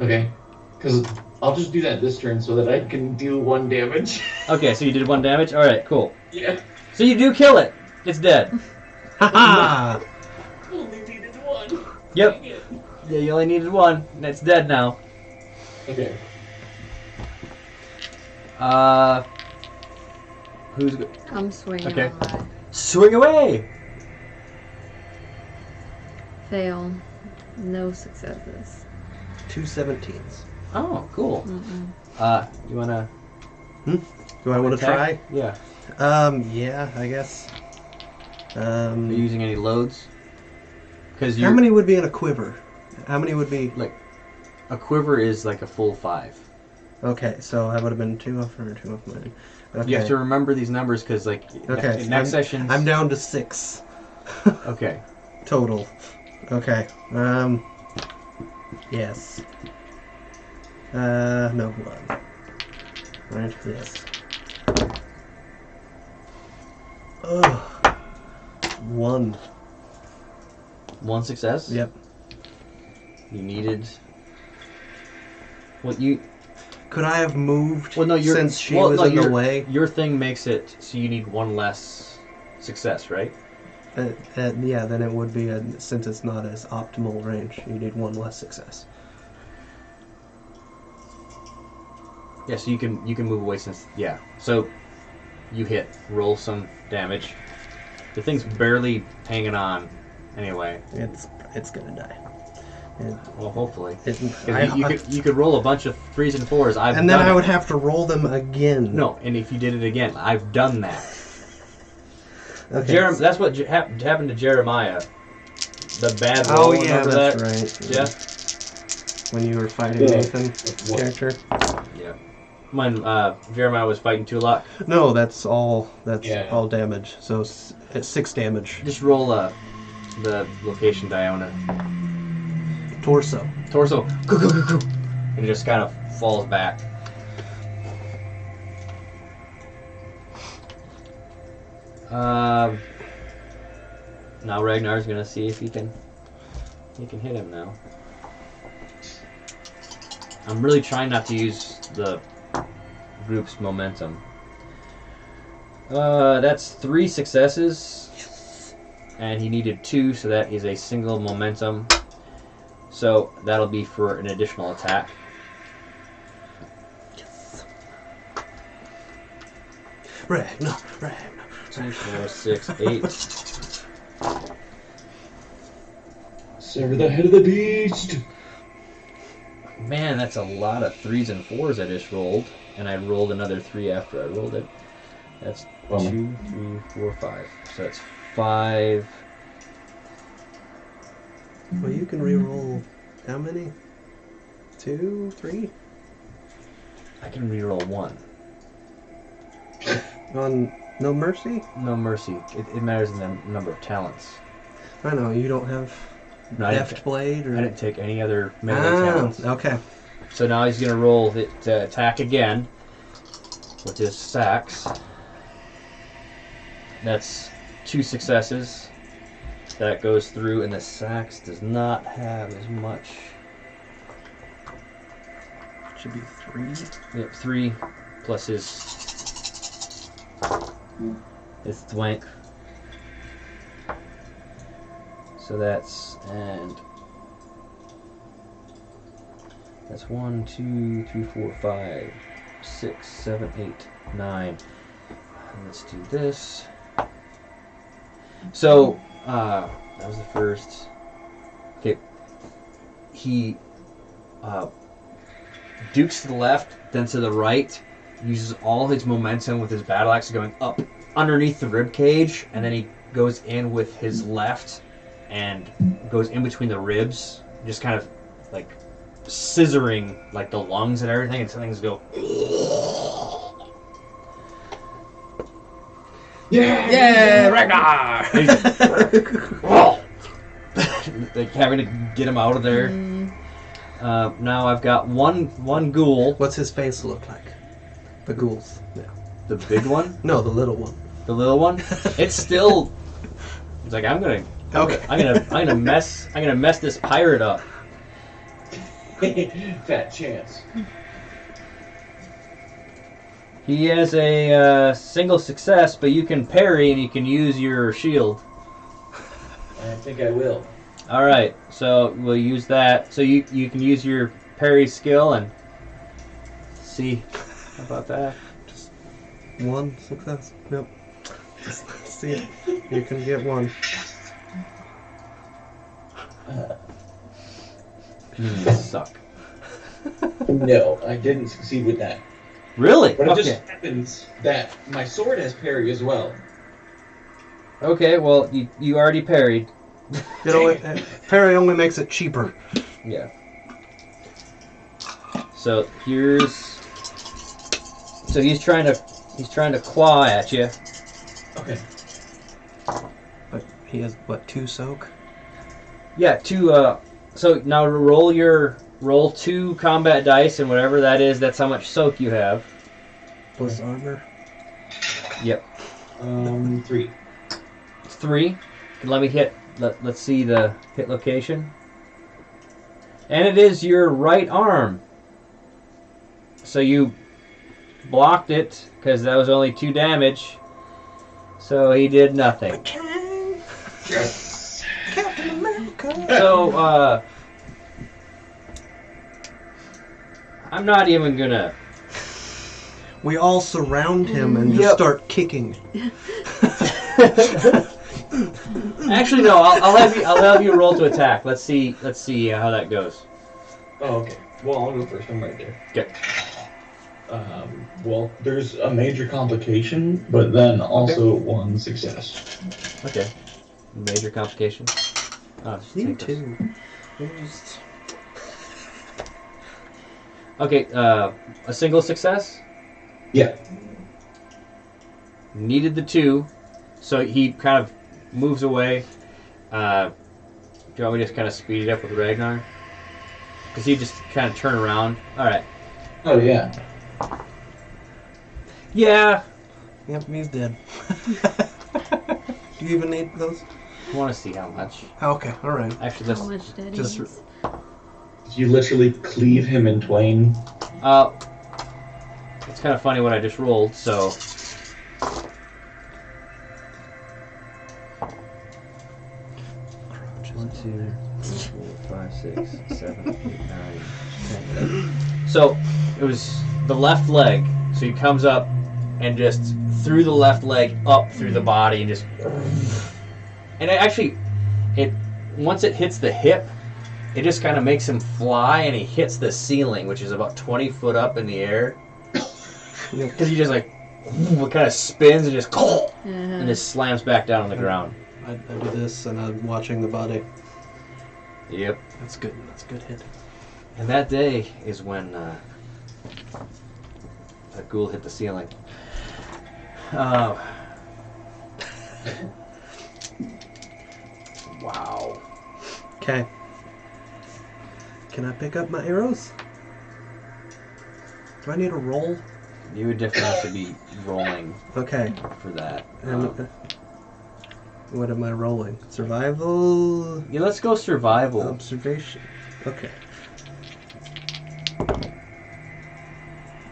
S4: Okay. Because I'll just do that this turn so that I can deal 1 damage.
S1: Okay, so you did 1 damage? Alright, cool.
S4: Yeah.
S1: So you do kill it. It's dead.
S3: Ha
S4: Only needed 1.
S1: Yep.
S4: Dang it.
S1: Yeah, you only needed 1, and it's dead now.
S4: Okay.
S1: Who's
S2: I'm swinging
S1: Okay.
S2: on my
S1: swing away?
S2: fail. No successes.
S3: 2 17s.
S1: Oh, cool. You wanna
S3: Do I want to try?
S1: attack? Yeah.
S3: Yeah, I guess.
S1: Are you using any loads? Because
S3: How many would be in a quiver? How many would be?
S1: like a quiver is like a full 5.
S3: Okay, so I would have been 2 off her, 2 off mine. Okay.
S1: You have to remember these numbers because like
S3: Okay,
S1: in next session.
S3: I'm down to 6
S1: Okay.
S3: total. Okay. Yes. No, hold on. Right. Yes. Ugh. 1.
S1: 1 success.
S3: Yep.
S1: You needed. Well, you.
S3: Could I have moved
S1: Well, no,
S3: since she was in the way?
S1: Your thing makes it so you need one less success, right?
S3: Yeah, then it would be, since it's not as optimal range, you need one less success.
S1: Yeah, so you can move away since So you hit, roll some damage. The thing's barely hanging on, anyway.
S3: It's gonna die.
S1: Well, hopefully.
S3: You
S1: you could roll a bunch of 3s and 4s.
S3: And then I would have to roll them again.
S1: No, and if you did it again, I've done that.
S3: Okay.
S1: That's what happened to Jeremiah. The bad roll.
S3: Oh yeah, that's
S1: that?
S3: right.
S1: Yeah.
S3: When you were fighting Nathan's character.
S1: Yeah. When Jeremiah was fighting Tulak.
S3: No, that's all. All damage. So it's 6 damage.
S1: Just roll the location Diona.
S3: Torso.
S1: And it just kind of falls back. Now Ragnar's gonna see if he can hit him now. I'm really trying not to use the group's momentum. That's 3 successes. Yes. And he needed 2, so that is a single momentum. So that'll be for an additional attack.
S3: Yes. Ragnar.
S1: 2, 4, 6, 8.
S4: Sever the head of the beast!
S1: Man, that's a lot of 3s and 4s I just rolled. And I rolled another 3 after I rolled it. That's 2, 3, 4, 5. So that's 5.
S3: Well, you can re-roll how many? 2, 3?
S1: I can reroll 1.
S3: On No Mercy?
S1: No mercy. It matters in the number of talents.
S3: I know, you don't have Deft Blade? Or...
S1: I didn't take any other melee talents.
S3: Okay.
S1: So now he's going to roll the attack again with his sax. That's 2 successes. That goes through, and the sax does not have as much.
S3: Should be 3.
S1: Yep, 3 plus his thwank. So that's 1, 2, 3, 4, 5, 6, 7, 8, 9. Let's do this. So that was the first. Okay. He dukes to the left, then to the right. Uses all his momentum with his battle axe going up underneath the rib cage, and then he goes in with his left and goes in between the ribs, just kind of like scissoring like the lungs and everything, and things go. Yeah, Ragnar! Like having to get him out of there. Now I've got one ghoul.
S3: What's his face look like? The ghouls. Yeah.
S1: The big one?
S3: No, the little one.
S1: The little one? It's still. It's like I'm gonna mess this pirate up.
S4: Fat chance.
S1: He has a single success, but you can parry and you can use your shield.
S4: I think I will.
S1: All right, so we'll use that. So you can use your parry skill and see. How about that?
S3: Just 1 success. Yep. Just see. You can get 1.
S1: Suck.
S4: No, I didn't succeed with that.
S1: Really?
S4: But it just happens that my sword has parry as well.
S1: Okay, well, you already parried.
S3: Parry only makes it cheaper.
S1: Yeah. So he's trying to claw at you.
S4: Okay.
S3: But he has what, 2 soak?
S1: Yeah, 2. So now roll 2 combat dice, and whatever that is, that's how much soak you have.
S3: Plus armor.
S1: Yep.
S4: 3.
S1: 3. Let me hit. Let's see the hit location. And it is your right arm. So you blocked it because that was only 2 damage. So he did nothing.
S4: Yes.
S3: Captain America.
S1: So, I'm not even gonna...
S3: We all surround him and just start kicking.
S1: Actually, no. I'll have you roll to attack. Let's see how that goes.
S4: Oh, okay. Well, I'll go first. I'm right there.
S1: Okay.
S4: Well, there's a major complication, but then also one success.
S1: Okay. Major complication. Oh, just
S3: You
S1: take this.
S3: too.
S1: Okay. A single success.
S4: Yeah.
S1: Needed the 2, so he kind of moves away. Do you want me to just kind of speed it up with Ragnar? Because he just kind of turn around. All right.
S4: Oh, yeah.
S1: Yeah.
S3: Yep, he's dead. Do you even need those?
S1: I want to see how much.
S3: Okay, alright.
S1: Actually,
S2: How
S1: let's.
S2: much did
S3: just-
S2: he?
S4: You literally cleave him in twain.
S1: It's kind of funny what I just rolled. So. One, 2, 3, 4, 5, 6, 7, 8, 9, 10. So it was the left leg. So he comes up and just threw the left leg up through the body and just. And it once it hits the hip, it just kind of makes him fly, and he hits the ceiling, which is about 20 foot up in the air. Because he just kind of spins and just and just slams back down on the ground.
S3: I do this and I'm watching the body.
S1: Yep.
S3: That's good. That's a good hit.
S1: And that day is when that ghoul hit the ceiling. Wow.
S3: Okay. Can I pick up my arrows? Do I need a roll?
S1: You would definitely have to be rolling
S3: Okay.
S1: for that.
S3: And what am I rolling? Survival?
S1: Yeah, let's go survival.
S3: Observation. Okay.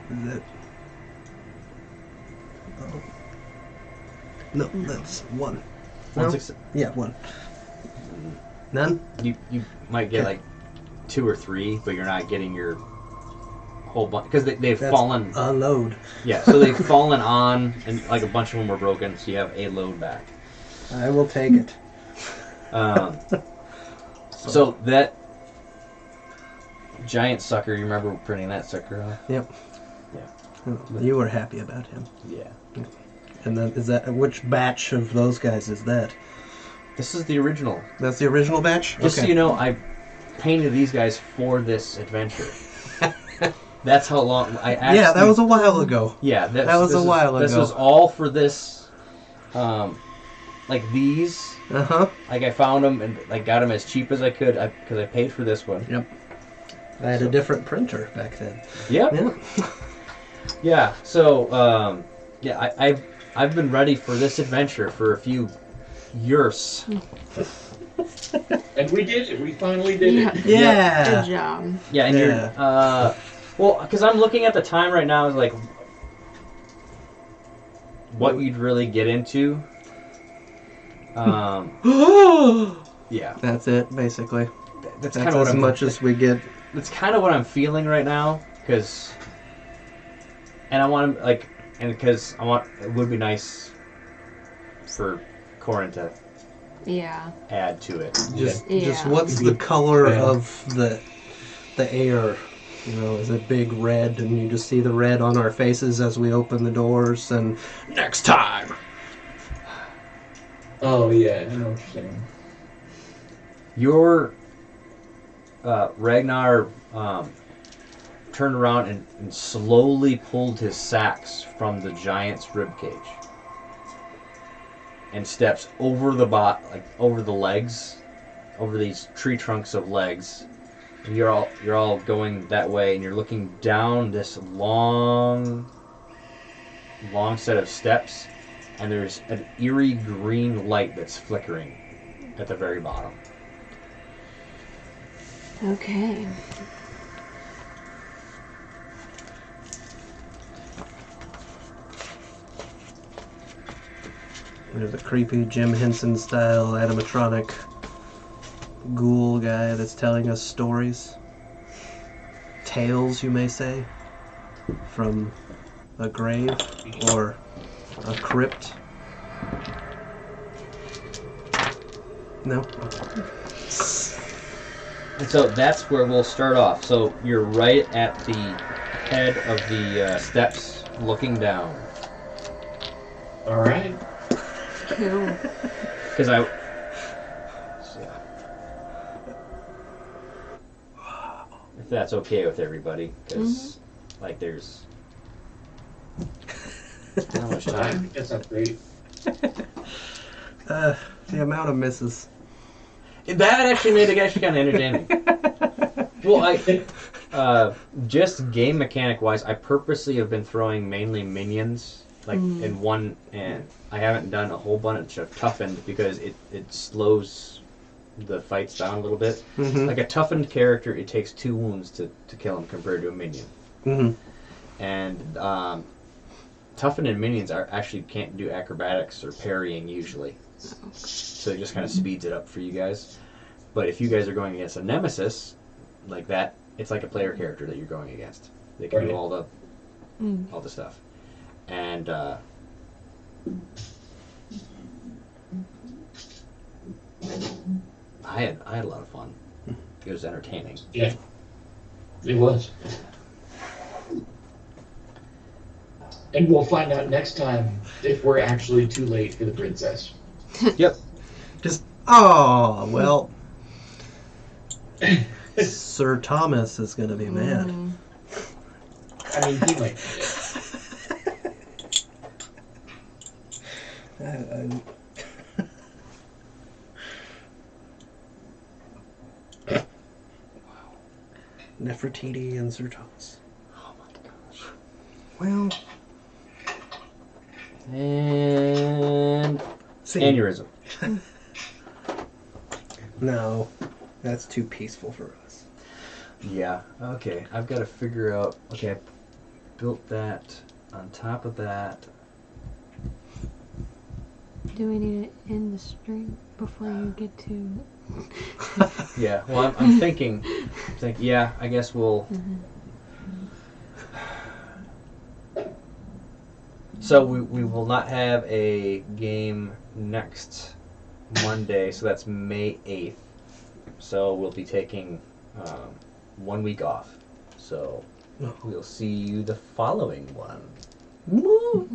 S3: Is that... Oh. No, that's 1.
S1: One
S3: No?
S1: success.
S3: Yeah, 1. None?
S1: You might get
S3: Okay.
S1: like 2 or 3, but you're not getting your whole bunch because they've
S3: That's
S1: fallen.
S3: a load.
S1: Yeah, so they've fallen on, and like a bunch of them were broken, so you have a load back.
S3: I will take it.
S1: So that giant sucker, you remember printing that sucker off?
S3: Yep.
S1: Yeah.
S3: You were happy about him.
S1: Yeah.
S3: And then is that which batch of those guys is that?
S1: This is the original.
S3: That's the original batch?
S1: Just so you know, I painted these guys for this adventure. That's how long I actually.
S3: Yeah, that was a while ago.
S1: Yeah,
S3: that was a while
S1: This
S3: ago.
S1: was all for this. Like these.
S3: Uh-huh.
S1: Like I found them and like got them as cheap as I could because I paid for this one.
S3: Yep. I had a different printer back then.
S1: Yep.
S3: Yeah.
S1: Yeah. So yeah, I've been ready for this adventure for a few years.
S4: And we did it. We finally did it.
S3: Yeah.
S2: Good job.
S1: Yeah, and you're well, because I'm looking at the time right now is like what you'd really get into. Yeah,
S3: That's it, basically.
S1: that's
S3: That's
S1: kind of what
S3: as
S1: I'm.
S3: much as we get.
S1: That's kind of what I'm feeling right now, because, and I want to like, and because I want it would be nice for Conan to add to it.
S3: Just
S2: Yeah.
S3: what's the color
S4: Yeah.
S3: of the air? You know, is it big red, and you just see the red on our faces as we open the doors? And next time.
S4: Oh, yeah. I know what you're saying.
S1: Your Ragnar turned around and slowly pulled his sacks from the giant's ribcage and steps over the over the legs, over these tree trunks of legs. And you're all going that way, and you're looking down this long set of steps, and there's an eerie green light that's flickering at the very bottom.
S2: Okay.
S3: There's a creepy Jim Henson style animatronic ghoul guy that's telling us stories. Tales, you may say, from a grave or a crypt. No?
S1: And so that's where we'll start off. So you're right at the head of the steps looking down.
S4: All right.
S2: Cool.
S1: Because I... If that's okay with everybody. Because, like, there's... How much
S4: I
S1: time?
S4: think that sounds great.
S3: The amount of misses.
S1: That actually made it actually kind of entertaining. Well, just game mechanic wise, I purposely have been throwing mainly minions, like in one, and I haven't done a whole bunch of toughened because it slows the fights down a little bit.
S3: Mm-hmm.
S1: Like a toughened character, it takes 2 wounds to kill him compared to a minion.
S3: Mm-hmm.
S1: And toughened and minions actually can't do acrobatics or parrying usually. So it just kind of speeds it up for you guys. But if you guys are going against a nemesis like that, it's like a player character that you're going against. They can do all the stuff. And I had a lot of fun. It was entertaining.
S4: Yeah, it was. And we'll find out next time if we're actually too late for the princess.
S1: Yep.
S3: Just, oh, well. Sir Thomas is going to be mad.
S4: I mean, he might.
S3: Nefertiti and Sir Thomas.
S1: Oh my gosh.
S3: Well.
S1: And aneurysm.
S3: No, that's too peaceful for us.
S1: Yeah. Okay. I've got to figure out. Okay, I built that on top of that.
S2: Do we need to end the stream before you get to?
S1: Yeah. Well, I'm thinking. Yeah. I guess we'll. So we will not have a game next Monday. So that's May 8th. So we'll be taking 1 week off. So we'll see you the following one.
S3: Woo!